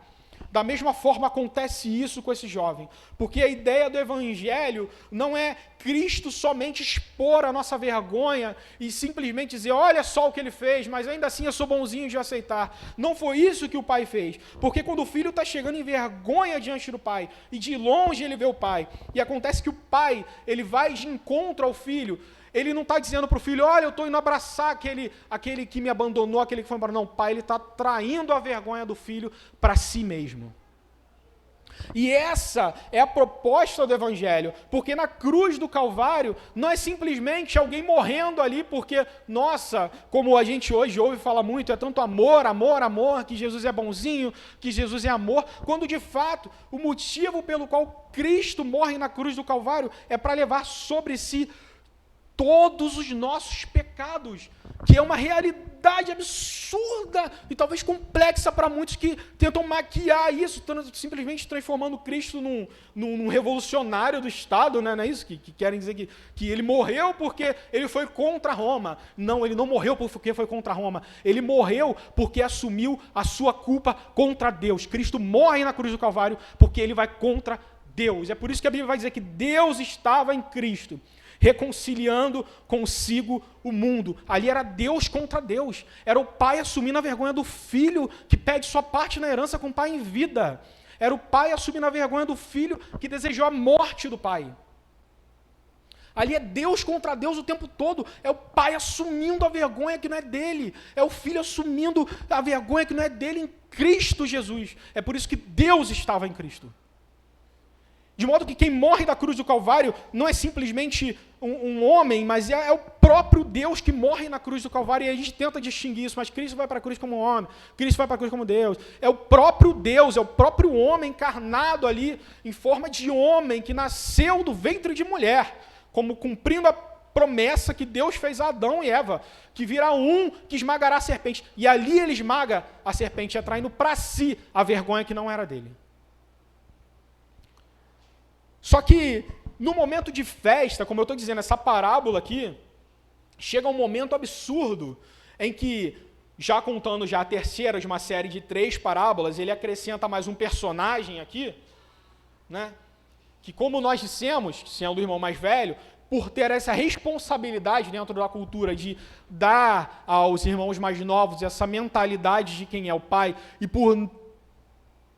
Da mesma forma acontece isso com esse jovem, porque a ideia do Evangelho não é Cristo somente expor a nossa vergonha e simplesmente dizer, olha só o que ele fez, mas ainda assim eu sou bonzinho de aceitar. Não foi isso que o pai fez, porque quando o filho está chegando em vergonha diante do pai, e de longe ele vê o pai, e acontece que o pai ele vai de encontro ao filho, ele não está dizendo para o filho, olha, eu estou indo abraçar aquele que me abandonou, aquele que foi embora. Não, o pai está traindo a vergonha do filho para si mesmo. E essa é a proposta do Evangelho, porque na cruz do Calvário não é simplesmente alguém morrendo ali porque, nossa, como a gente hoje ouve falar muito, é tanto amor, amor, amor, que Jesus é bonzinho, que Jesus é amor, quando de fato o motivo pelo qual Cristo morre na cruz do Calvário é para levar sobre si todos os nossos pecados, que é uma realidade absurda e talvez complexa para muitos que tentam maquiar isso, simplesmente transformando Cristo num revolucionário do Estado, né? Não é isso? Que querem dizer que ele morreu porque ele foi contra Roma. Não, ele não morreu porque foi contra Roma. Ele morreu porque assumiu a sua culpa contra Deus. Cristo morre na cruz do Calvário porque ele vai contra Deus. É por isso que a Bíblia vai dizer que Deus estava em Cristo, reconciliando consigo o mundo. Ali era Deus contra Deus. Era o pai assumindo a vergonha do filho que pede sua parte na herança com o pai em vida. Era o pai assumindo a vergonha do filho que desejou a morte do pai. Ali é Deus contra Deus o tempo todo. É o pai assumindo a vergonha que não é dele. É o filho assumindo a vergonha que não é dele em Cristo Jesus. É por isso que Deus estava em Cristo. De modo que quem morre da cruz do Calvário não é simplesmente um homem, mas é o próprio Deus que morre na cruz do Calvário, e a gente tenta distinguir isso, mas Cristo vai para a cruz como homem, Cristo vai para a cruz como Deus. É o próprio Deus, é o próprio homem encarnado ali, em forma de homem, que nasceu do ventre de mulher, como cumprindo a promessa que Deus fez a Adão e Eva, que virá um que esmagará a serpente. E ali ele esmaga a serpente, atraindo para si a vergonha que não era dele. Só que, no momento de festa, como eu estou dizendo, essa parábola aqui, chega um momento absurdo em que, já contando já a terceira de uma série de 3 parábolas, ele acrescenta mais um personagem aqui, né? Que, como nós dissemos, sendo o irmão mais velho, por ter essa responsabilidade dentro da cultura de dar aos irmãos mais novos essa mentalidade de quem é o pai, e por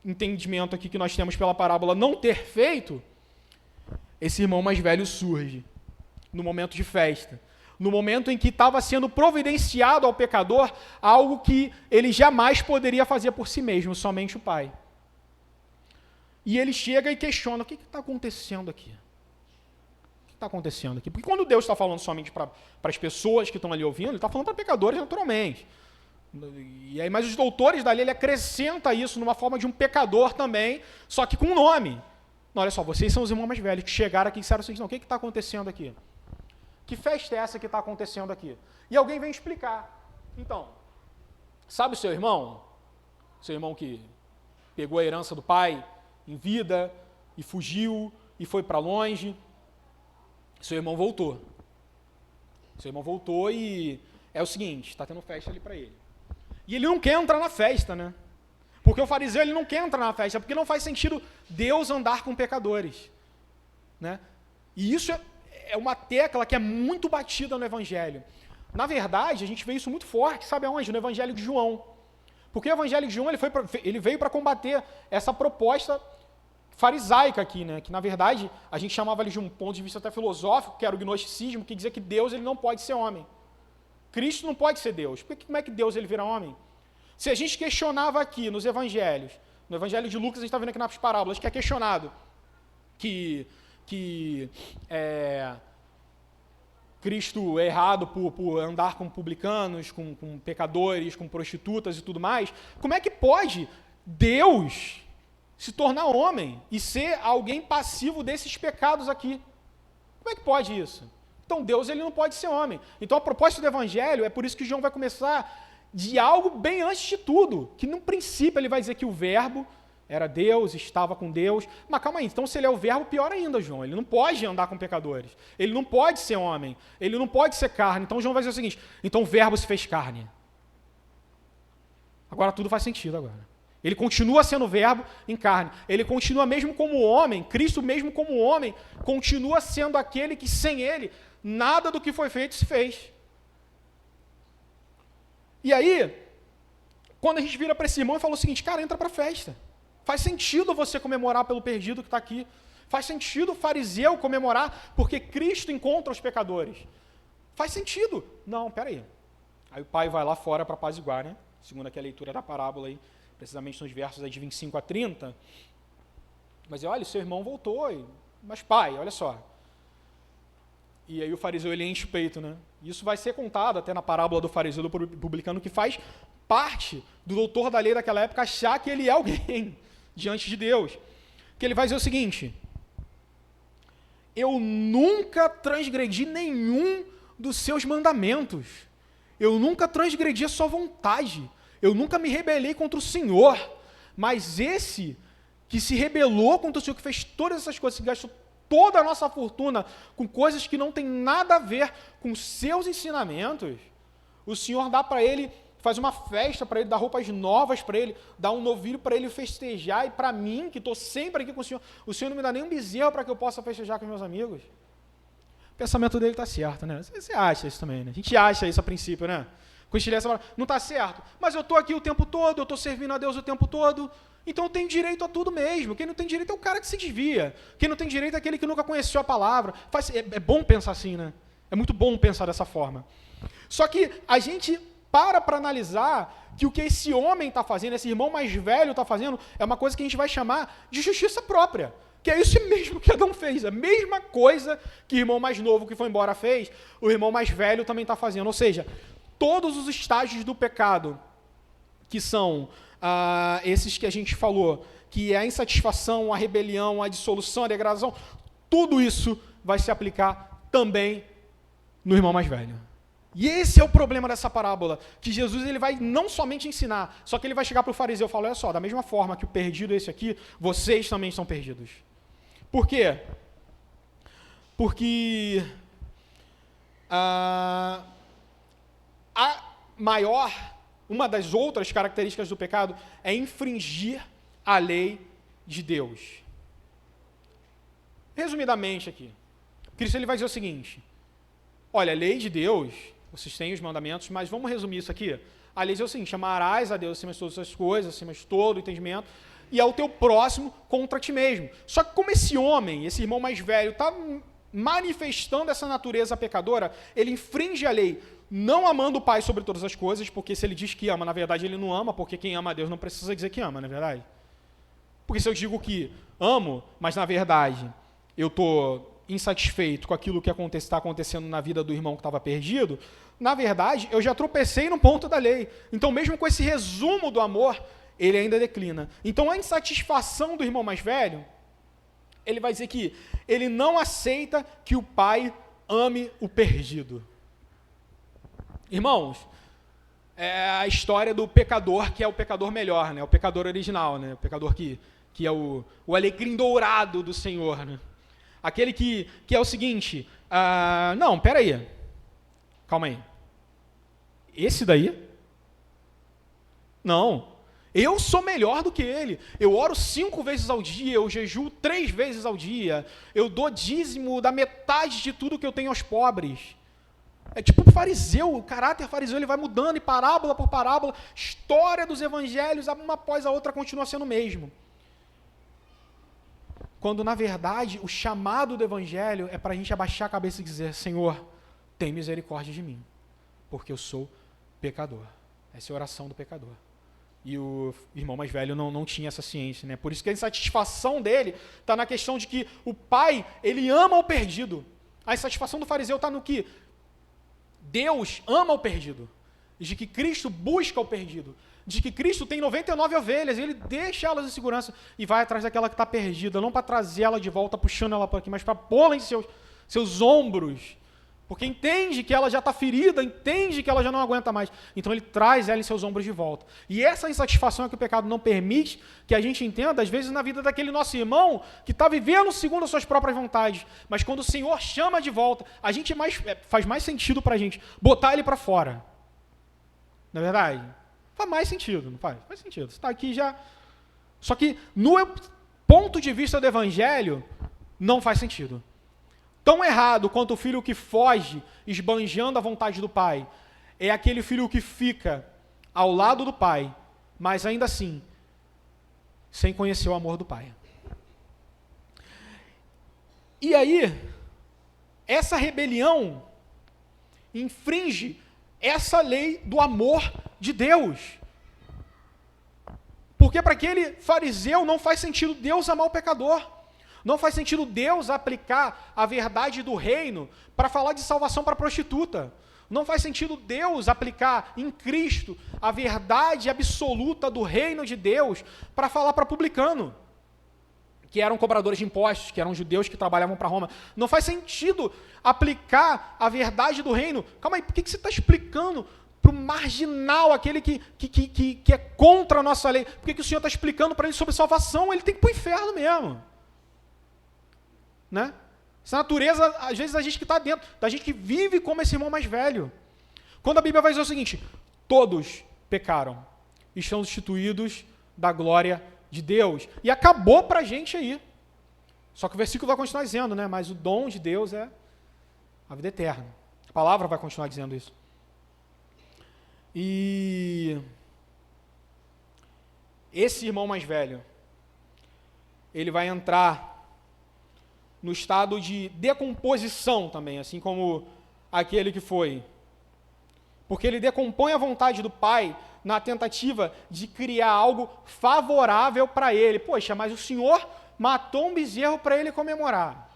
entendimento aqui que nós temos pela parábola não ter feito, esse irmão mais velho surge no momento de festa, no momento em que estava sendo providenciado ao pecador algo que ele jamais poderia fazer por si mesmo, somente o pai. E ele chega e questiona, o que está acontecendo aqui? O que está acontecendo aqui? Porque quando Deus está falando somente para as pessoas que estão ali ouvindo, ele está falando para pecadores naturalmente. E aí, mas os doutores da lei, ele acrescenta isso numa forma de um pecador também, só que com um nome. Não, olha só, vocês são os irmãos mais velhos que chegaram aqui e disseram assim, não, o que está acontecendo aqui? Que festa é essa que está acontecendo aqui? E alguém vem explicar. Então, sabe o seu irmão? Seu irmão que pegou a herança do pai em vida e fugiu e foi para longe. Seu irmão voltou. Seu irmão voltou e é o seguinte, está tendo festa ali para ele. E ele não quer entrar na festa, né? Porque o fariseu ele não quer entrar na festa, porque não faz sentido Deus andar com pecadores. Né? E isso é uma tecla que é muito batida no Evangelho. Na verdade, a gente vê isso muito forte, sabe aonde? No Evangelho de João. Porque o Evangelho de João ele veio para combater essa proposta farisaica aqui, né? Que na verdade a gente chamava ele de um ponto de vista até filosófico, que era o gnosticismo, que dizia que Deus ele não pode ser homem. Cristo não pode ser Deus. Porque como é que Deus ele vira homem? Se a gente questionava aqui nos evangelhos, no evangelho de Lucas, a gente está vendo aqui nas parábolas, que é questionado que Cristo é errado por andar com publicanos, com pecadores, com prostitutas e tudo mais, como é que pode Deus se tornar homem e ser alguém passivo desses pecados aqui? Como é que pode isso? Então Deus ele não pode ser homem. Então a proposta do evangelho, é por isso que João vai começar de algo bem antes de tudo, que no princípio ele vai dizer que o verbo era Deus, estava com Deus, mas calma aí, então se ele é o verbo, pior ainda, João, ele não pode andar com pecadores, ele não pode ser homem, ele não pode ser carne, então João vai dizer o seguinte, então o verbo se fez carne. Agora tudo faz sentido agora. Ele continua sendo verbo em carne, ele continua mesmo como homem, Cristo mesmo como homem, continua sendo aquele que sem ele, nada do que foi feito se fez. E aí, quando a gente vira para esse irmão e fala o seguinte, cara, entra para a festa. Faz sentido você comemorar pelo perdido que está aqui. Faz sentido o fariseu comemorar porque Cristo encontra os pecadores. Faz sentido. Não, peraí. Aí o pai vai lá fora para apaziguar, né? Segundo aqui a leitura da parábola, aí, precisamente nos versos aí de 25 a 30. Mas olha, seu irmão voltou. Mas pai, olha só. E aí o fariseu ele enche o peito, né? Isso vai ser contado até na parábola do fariseu do publicano, que faz parte do doutor da lei daquela época achar que ele é alguém diante de Deus. Que ele vai dizer o seguinte, eu nunca transgredi nenhum dos seus mandamentos. Eu nunca transgredi a sua vontade. Eu nunca me rebelei contra o Senhor. Mas esse que se rebelou contra o Senhor, que fez todas essas coisas, que gastou toda a nossa fortuna com coisas que não tem nada a ver com seus ensinamentos, o Senhor dá para ele, faz uma festa para ele, dá roupas novas para ele, dá um novilho para ele festejar, e para mim, que estou sempre aqui com o Senhor não me dá nem um bezerro para que eu possa festejar com meus amigos. O pensamento dele está certo, né? Você acha isso também, né? A gente acha isso a princípio, né? Não está certo, mas eu estou aqui o tempo todo, eu estou servindo a Deus o tempo todo, então eu tenho direito a tudo mesmo. Quem não tem direito é o cara que se desvia. Quem não tem direito é aquele que nunca conheceu a palavra. É bom pensar assim, né? É muito bom pensar dessa forma. Só que a gente para analisar que o que esse homem está fazendo, esse irmão mais velho está fazendo, é uma coisa que a gente vai chamar de justiça própria. Que é isso mesmo que Adão fez, a mesma coisa que o irmão mais novo que foi embora fez, o irmão mais velho também está fazendo. Ou seja, todos os estágios do pecado, que são esses que a gente falou, que é a insatisfação, a rebelião, a dissolução, a degradação, tudo isso vai se aplicar também no irmão mais velho. E esse é o problema dessa parábola, que Jesus ele vai não somente ensinar, só que ele vai chegar para o fariseu e falar, olha só, da mesma forma que o perdido é esse aqui, vocês também são perdidos. Por quê? Porque uma das outras características do pecado é infringir a lei de Deus. Resumidamente aqui, Cristo ele vai dizer o seguinte, olha, a lei de Deus, vocês têm os mandamentos, mas vamos resumir isso aqui. A lei diz o seguinte, amarás a Deus acima de todas as coisas, acima de todo o entendimento, e ao teu próximo contra ti mesmo. Só que como esse homem, esse irmão mais velho, está manifestando essa natureza pecadora, ele infringe a lei, não amando o Pai sobre todas as coisas, porque se ele diz que ama, na verdade ele não ama, porque quem ama a Deus não precisa dizer que ama, não é verdade? Porque se eu digo que amo, mas na verdade eu estou insatisfeito com aquilo que está acontecendo na vida do irmão que estava perdido, na verdade, eu já tropecei no ponto da lei. Então, mesmo com esse resumo do amor, ele ainda declina. Então, a insatisfação do irmão mais velho, ele vai dizer que ele não aceita que o pai ame o perdido. Irmãos, é a história do pecador, que é o pecador melhor, né? O pecador original, né? O pecador que é o alecrim dourado do Senhor, né? Aquele que é o seguinte, não, peraí, calma aí, esse daí? Não, eu sou melhor do que ele, eu oro 5 vezes ao dia, eu jejuo 3 vezes ao dia, eu dou dízimo da metade de tudo que eu tenho aos pobres. É tipo o fariseu, o caráter fariseu ele vai mudando, e parábola por parábola, história dos evangelhos, uma após a outra continua sendo o mesmo. Quando, na verdade, o chamado do Evangelho é para a gente abaixar a cabeça e dizer, Senhor, tem misericórdia de mim, porque eu sou pecador. Essa é a oração do pecador. E o irmão mais velho não tinha essa ciência, né? Por isso que a insatisfação dele está na questão de que o pai, ele ama o perdido. A insatisfação do fariseu está no que Deus ama o perdido, de que Cristo busca o perdido, de que Cristo tem 99 ovelhas, e ele deixa elas em segurança e vai atrás daquela que está perdida, não para trazer ela de volta, puxando ela para aqui, mas para pô-la em seus ombros, porque entende que ela já está ferida, entende que ela já não aguenta mais, então ele traz ela em seus ombros de volta. E essa insatisfação é que o pecado não permite que a gente entenda, às vezes, na vida daquele nosso irmão que está vivendo segundo as suas próprias vontades, mas quando o Senhor chama de volta, a gente faz mais sentido para a gente botar ele para fora. Não é verdade? Faz mais sentido, não faz? Faz sentido. Você está aqui já... Só que, no ponto de vista do Evangelho, não faz sentido. Tão errado quanto o filho que foge, esbanjando a vontade do pai, é aquele filho que fica ao lado do pai, mas ainda assim, sem conhecer o amor do pai. E aí, essa rebelião infringe essa lei do amor de Deus. Porque para aquele fariseu não faz sentido Deus amar o pecador. Não faz sentido Deus aplicar a verdade do reino para falar de salvação para a prostituta. Não faz sentido Deus aplicar em Cristo a verdade absoluta do reino de Deus para falar para publicano, que eram cobradores de impostos, que eram judeus que trabalhavam para Roma. Não faz sentido aplicar a verdade do reino. Calma aí, por que você está explicando para o marginal, aquele que é contra a nossa lei? Por que o Senhor está explicando para ele sobre salvação? Ele tem que ir para o inferno mesmo. Né? Essa natureza, às vezes, da gente que está dentro, da gente que vive como esse irmão mais velho. Quando a Bíblia vai dizer o seguinte, todos pecaram e estão destituídos da glória de Deus. E acabou para a gente aí. Só que o versículo vai continuar dizendo, né? Mas o dom de Deus é a vida eterna. A palavra vai continuar dizendo isso. E esse irmão mais velho, ele vai entrar no estado de decomposição também, assim como aquele que foi. Porque ele decompõe a vontade do pai na tentativa de criar algo favorável para ele. Poxa, mas o Senhor matou um bezerro para ele comemorar.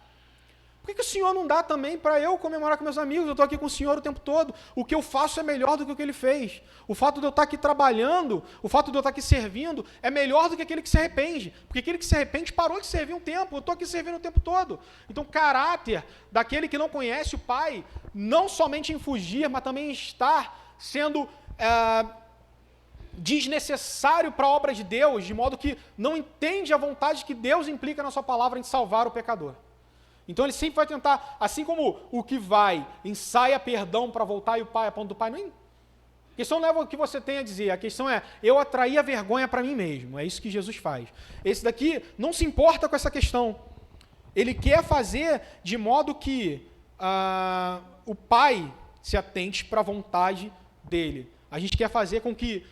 Por que o Senhor não dá também para eu comemorar com meus amigos? Eu estou aqui com o Senhor o tempo todo. O que eu faço é melhor do que o que ele fez. O fato de eu estar aqui trabalhando, o fato de eu estar aqui servindo, é melhor do que aquele que se arrepende. Porque aquele que se arrepende parou de servir um tempo. Eu estou aqui servindo o tempo todo. Então, o caráter daquele que não conhece o Pai, não somente em fugir, mas também em estar sendo desnecessário para a obra de Deus, de modo que não entende a vontade que Deus implica na sua palavra em salvar o pecador. Então ele sempre vai tentar, assim como o que vai, ensaia perdão para voltar e o pai, a ponto do pai, não. A questão não é o que você tem a dizer, a questão é, eu atrair a vergonha para mim mesmo, é isso que Jesus faz. Esse daqui não se importa com essa questão. Ele quer fazer de modo que o pai se atente para a vontade dele. A gente quer fazer com que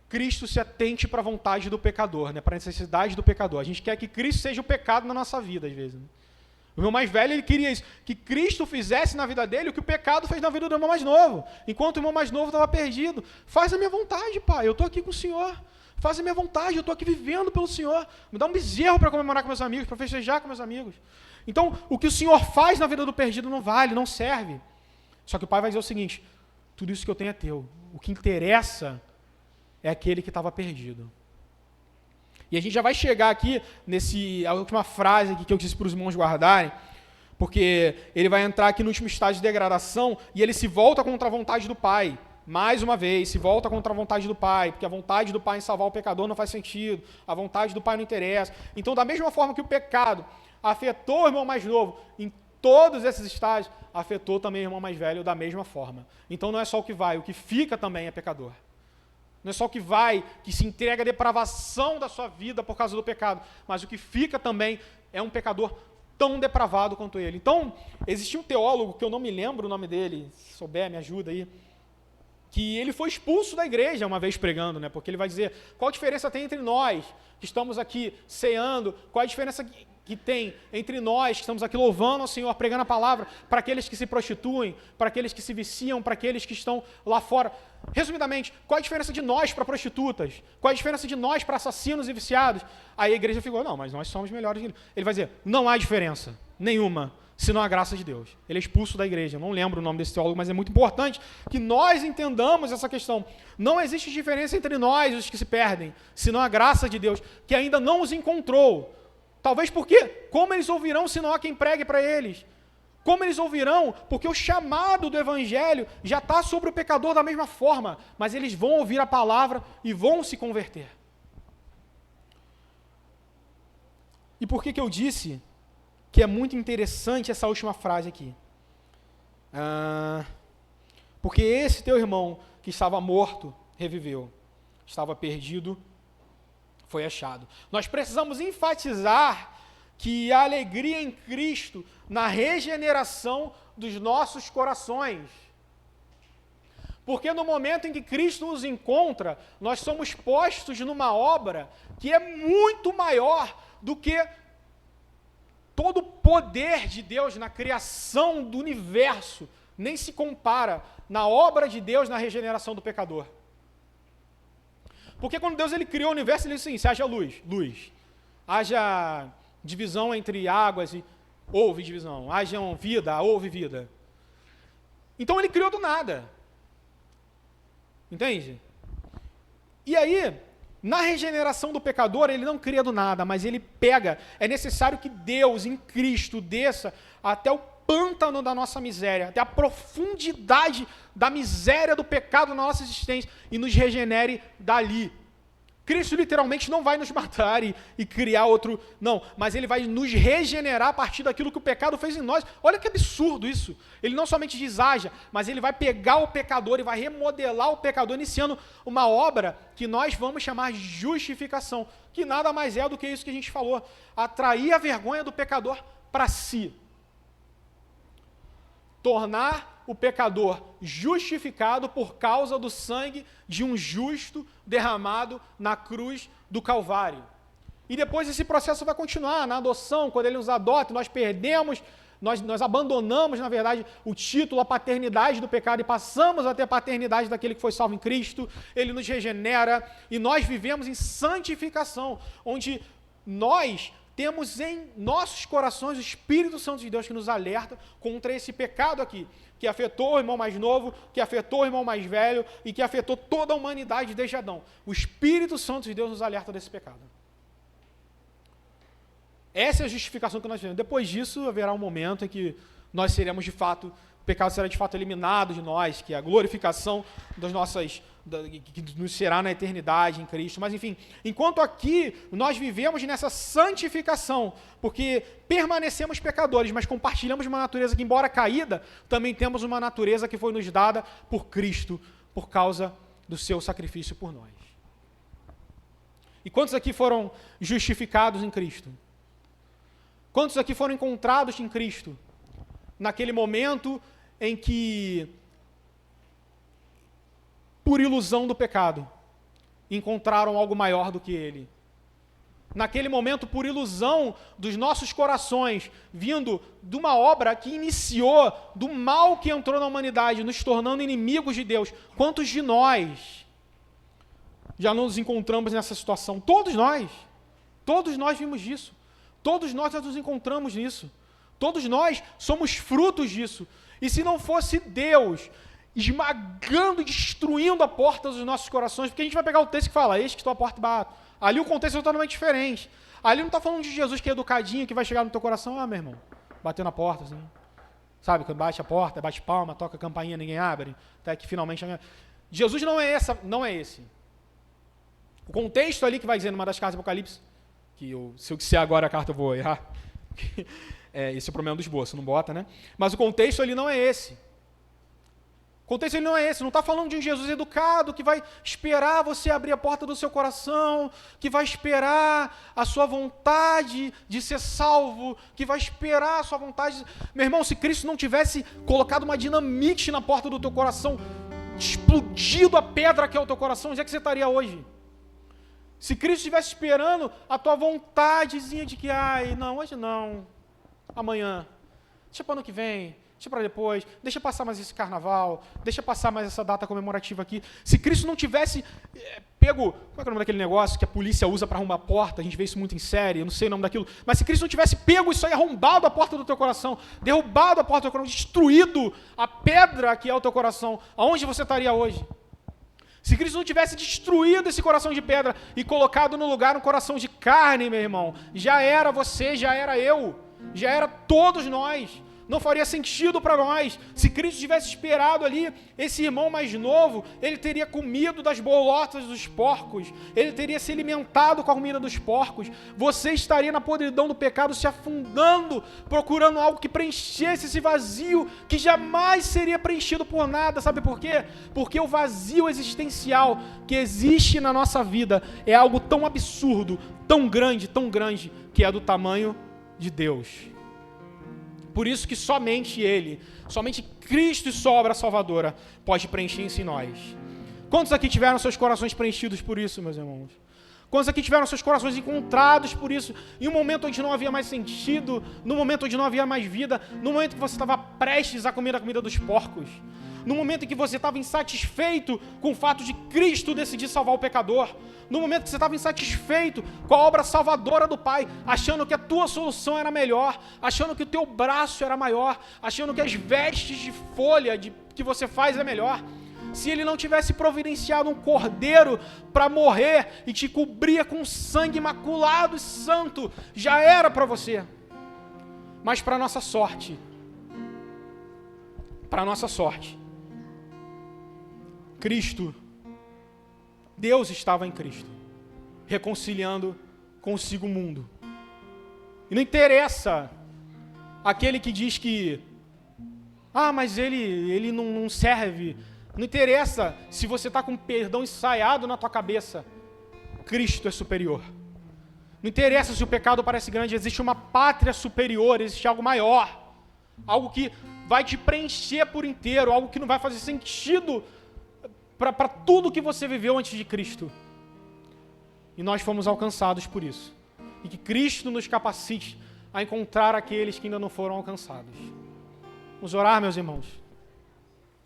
Cristo se atente para a vontade do pecador, né, para a necessidade do pecador. A gente quer que Cristo seja o pecado na nossa vida, às vezes, né? O irmão mais velho, ele queria isso, que Cristo fizesse na vida dele o que o pecado fez na vida do irmão mais novo, enquanto o irmão mais novo estava perdido. Faz a minha vontade, pai, eu estou aqui com o Senhor. Faz a minha vontade, eu estou aqui vivendo pelo Senhor. Me dá um bezerro para comemorar com meus amigos, para festejar com meus amigos. Então, o que o Senhor faz na vida do perdido não vale, não serve. Só que o pai vai dizer o seguinte, tudo isso que eu tenho é teu. O que interessa é aquele que estava perdido. E a gente já vai chegar aqui a última frase aqui que eu disse para os irmãos guardarem, porque ele vai entrar aqui no último estágio de degradação e ele se volta contra a vontade do Pai. Mais uma vez, se volta contra a vontade do Pai, porque a vontade do Pai em salvar o pecador não faz sentido, a vontade do Pai não interessa. Então, da mesma forma que o pecado afetou o irmão mais novo em todos esses estágios, afetou também o irmão mais velho da mesma forma. Então, não é só o que vai, o que fica também é pecador. Não é só o que vai, que se entrega à depravação da sua vida por causa do pecado, mas o que fica também é um pecador tão depravado quanto ele. Então, existia um teólogo, que eu não me lembro o nome dele, se souber, me ajuda aí, que ele foi expulso da igreja uma vez pregando, né? Porque ele vai dizer, qual a diferença tem entre nós, que estamos aqui ceando, qual a diferença que tem entre nós, que estamos aqui louvando ao Senhor, pregando a palavra, para aqueles que se prostituem, para aqueles que se viciam, para aqueles que estão lá fora. Resumidamente, qual a diferença de nós para prostitutas? Qual a diferença de nós para assassinos e viciados? Aí a igreja ficou, não, mas nós somos melhores que ele. Ele vai dizer, não há diferença nenhuma, senão a graça de Deus. Ele é expulso da igreja, não lembro o nome desse teólogo, mas é muito importante que nós entendamos essa questão. Não existe diferença entre nós, os que se perdem, senão a graça de Deus, que ainda não os encontrou. Talvez porque, como eles ouvirão se não há quem pregue para eles? Como eles ouvirão? Porque o chamado do Evangelho já está sobre o pecador da mesma forma, mas eles vão ouvir a palavra e vão se converter. E por que eu disse que é muito interessante essa última frase aqui? Porque esse teu irmão que estava morto, reviveu. Estava perdido, foi achado. Nós precisamos enfatizar que a alegria em Cristo, na regeneração dos nossos corações. Porque no momento em que Cristo nos encontra, nós somos postos numa obra que é muito maior do que todo o poder de Deus na criação do universo, nem se compara na obra de Deus na regeneração do pecador. Porque quando Deus ele criou o universo, ele disse assim, se haja luz, luz. Haja divisão entre águas e houve divisão. Haja vida, houve vida. Então ele criou do nada. Entende? E aí, na regeneração do pecador, ele não cria do nada, mas ele pega. É necessário que Deus, em Cristo, desça até o pântano da nossa miséria, até a profundidade da miséria do pecado na nossa existência e nos regenere dali. Cristo literalmente não vai nos matar e criar outro, não, mas ele vai nos regenerar a partir daquilo que o pecado fez em nós. Olha que absurdo isso. Ele não somente diz haja, mas ele vai pegar o pecador e vai remodelar o pecador, iniciando uma obra que nós vamos chamar de justificação, que nada mais é do que isso que a gente falou, atrair a vergonha do pecador para si. Tornar o pecador justificado por causa do sangue de um justo derramado na cruz do Calvário. E depois esse processo vai continuar na adoção, quando ele nos adota, nós perdemos, nós abandonamos, na verdade, o título, a paternidade do pecado e passamos a ter a paternidade daquele que foi salvo em Cristo, ele nos regenera e nós vivemos em santificação, onde nós temos em nossos corações o Espírito Santo de Deus que nos alerta contra esse pecado aqui, que afetou o irmão mais novo, que afetou o irmão mais velho e que afetou toda a humanidade desde Adão. O Espírito Santo de Deus nos alerta desse pecado. Essa é a justificação que nós temos. Depois disso, haverá um momento em que nós seremos de fato, o pecado será de fato eliminado de nós, que é a glorificação das nossas, que nos será na eternidade em Cristo. Mas enfim, enquanto aqui nós vivemos nessa santificação, porque permanecemos pecadores, mas compartilhamos uma natureza que, embora caída, também temos uma natureza que foi nos dada por Cristo, por causa do seu sacrifício por nós. E quantos aqui foram justificados em Cristo? Quantos aqui foram encontrados em Cristo? Naquele momento em que, por ilusão do pecado, encontraram algo maior do que ele. Naquele momento, por ilusão dos nossos corações, vindo de uma obra que iniciou, do mal que entrou na humanidade, nos tornando inimigos de Deus. Quantos de nós já nos encontramos nessa situação? Todos nós vimos disso. Todos nós já nos encontramos nisso. Todos nós somos frutos disso. E se não fosse Deus esmagando e destruindo a porta dos nossos corações, porque a gente vai pegar o texto que fala, eis que estou à porta e bato. Ali o contexto é totalmente diferente. Ali não está falando de Jesus que é educadinho, que vai chegar no teu coração, meu irmão, bateu na porta, assim. Sabe, quando bate a porta, bate palma, toca a campainha, ninguém abre, até que finalmente... Jesus não é esse. O contexto ali que vai dizer numa das cartas do Apocalipse, que se eu disser agora a carta eu vou errar, esse é o problema do esboço, não bota, né? Mas o contexto ali não é esse. O contexto ali não é esse. Não está falando de um Jesus educado que vai esperar você abrir a porta do seu coração, que vai esperar a sua vontade de ser salvo, que vai esperar a sua vontade... Meu irmão, se Cristo não tivesse colocado uma dinamite na porta do teu coração, explodido a pedra que é o teu coração, onde é que você estaria hoje? Se Cristo estivesse esperando a tua vontadezinha de que, não, hoje não, amanhã, deixa para o ano que vem, deixa para depois, deixa passar mais esse carnaval, deixa passar mais essa data comemorativa aqui. Se Cristo não tivesse pego, como é que é o nome daquele negócio que a polícia usa para arrombar a porta, a gente vê isso muito em série, eu não sei o nome daquilo, mas se Cristo não tivesse pego isso aí, arrombado a porta do teu coração, derrubado a porta do teu coração, destruído a pedra que é o teu coração, aonde você estaria hoje? Se Cristo não tivesse destruído esse coração de pedra e colocado no lugar um coração de carne, meu irmão, já era você, já era eu, já era todos nós. Não faria sentido para nós. Se Cristo tivesse esperado ali esse irmão mais novo, ele teria comido das bolotas dos porcos, ele teria se alimentado com a comida dos porcos. Você estaria na podridão do pecado, se afundando, procurando algo que preenchesse esse vazio, que jamais seria preenchido por nada. Sabe por quê? Porque o vazio existencial que existe na nossa vida é algo tão absurdo, tão grande, que é do tamanho de Deus. Por isso que somente Ele, somente Cristo e sua obra salvadora pode preencher isso em nós. Quantos aqui tiveram seus corações preenchidos por isso, meus irmãos? Quantos aqui tiveram seus corações encontrados por isso? Em um momento onde não havia mais sentido, no momento onde não havia mais vida, no momento que você estava prestes a comer a comida dos porcos, no momento em que você estava insatisfeito com o fato de Cristo decidir salvar o pecador, no momento que você estava insatisfeito com a obra salvadora do Pai, achando que a tua solução era melhor, achando que o teu braço era maior, achando que as vestes de folha que você faz é melhor, se Ele não tivesse providenciado um cordeiro para morrer e te cobrir com sangue imaculado e santo, já era para você. Mas para nossa sorte, Cristo, Deus estava em Cristo, reconciliando consigo o mundo. E não interessa aquele que diz que, mas ele não serve. Não interessa se você está com perdão ensaiado na tua cabeça. Cristo é superior. Não interessa se o pecado parece grande, existe uma pátria superior, existe algo maior. Algo que vai te preencher por inteiro, algo que não vai fazer sentido para tudo que você viveu antes de Cristo. E nós fomos alcançados por isso. E que Cristo nos capacite a encontrar aqueles que ainda não foram alcançados. Vamos orar, meus irmãos.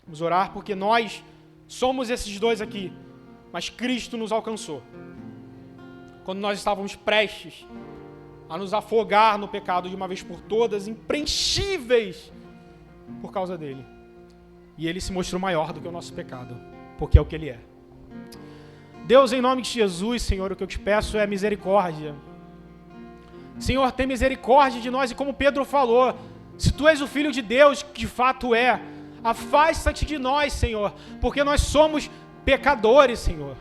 Vamos orar porque nós somos esses dois aqui, mas Cristo nos alcançou. Quando nós estávamos prestes a nos afogar no pecado de uma vez por todas, impreenchíveis por causa dele. E ele se mostrou maior do que o nosso pecado, porque é o que ele é. Deus, em nome de Jesus, Senhor, o que eu te peço é misericórdia. Senhor, tem misericórdia de nós, e como Pedro falou, se tu és o Filho de Deus, que de fato é, afasta-te de nós, Senhor, porque nós somos pecadores, Senhor.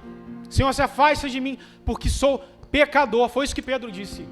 Senhor, se afasta de mim, porque sou pecador. Foi isso que Pedro disse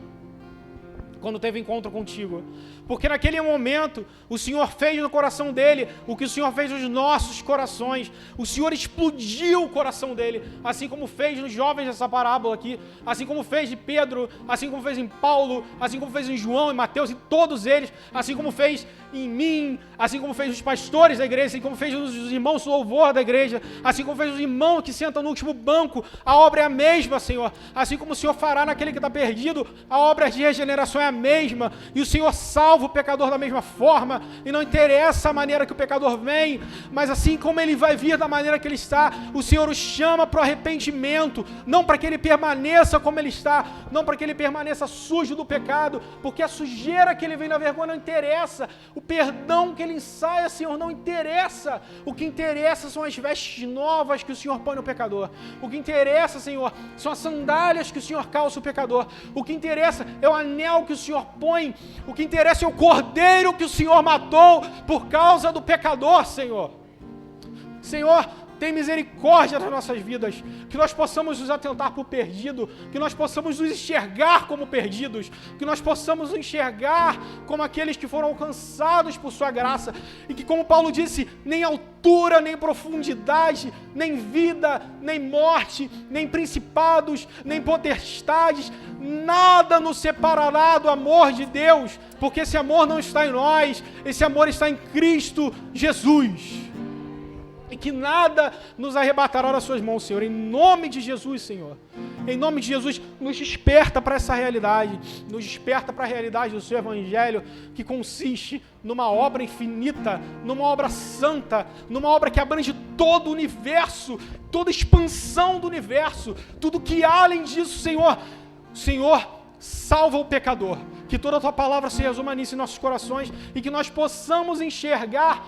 quando teve encontro contigo. Porque naquele momento, o Senhor fez no coração dele o que o Senhor fez nos nossos corações. O Senhor explodiu o coração dele, assim como fez nos jovens dessa parábola aqui, assim como fez de Pedro, assim como fez em Paulo, assim como fez em João e Mateus, e todos eles, assim como fez em mim, assim como fez os pastores da igreja, assim como fez os irmãos do louvor da igreja, assim como fez os irmãos que sentam no último banco. A obra é a mesma, Senhor. Assim como o Senhor fará naquele que está perdido, a obra de regeneração é a mesma, e o Senhor salva o pecador da mesma forma, e não interessa a maneira que o pecador vem, mas assim como ele vai vir da maneira que ele está, o Senhor o chama para o arrependimento, não para que ele permaneça como ele está, não para que ele permaneça sujo do pecado, porque a sujeira que ele vem na vergonha não interessa, o perdão que ele ensaia, Senhor, não interessa. O que interessa são as vestes novas que o Senhor põe no pecador. O que interessa, Senhor, são as sandálias que o Senhor calça o pecador. O que interessa é o anel que o Senhor põe. O que interessa é o cordeiro que o Senhor matou por causa do pecador, Senhor. Senhor, tem misericórdia das nossas vidas, que nós possamos nos atentar por perdido, que nós possamos nos enxergar como perdidos, que nós possamos nos enxergar como aqueles que foram alcançados por sua graça, e que, como Paulo disse, nem altura, nem profundidade, nem vida, nem morte, nem principados, nem potestades, nada nos separará do amor de Deus, porque esse amor não está em nós, esse amor está em Cristo Jesus. E que nada nos arrebatará das suas mãos, Senhor, em nome de Jesus, Senhor. Em nome de Jesus, nos desperta para essa realidade, nos desperta para a realidade do seu Evangelho, que consiste numa obra infinita, numa obra santa, numa obra que abrange todo o universo, toda a expansão do universo, tudo que há além disso, Senhor. Senhor, salva o pecador, que toda a tua palavra se resuma nisso em nossos corações, e que nós possamos enxergar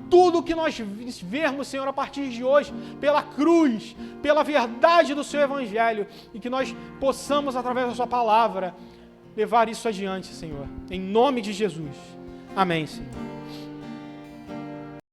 tudo que nós vermos, Senhor, a partir de hoje, pela cruz, pela verdade do seu Evangelho, e que nós possamos, através da sua palavra, levar isso adiante, Senhor, em nome de Jesus. Amém, Senhor.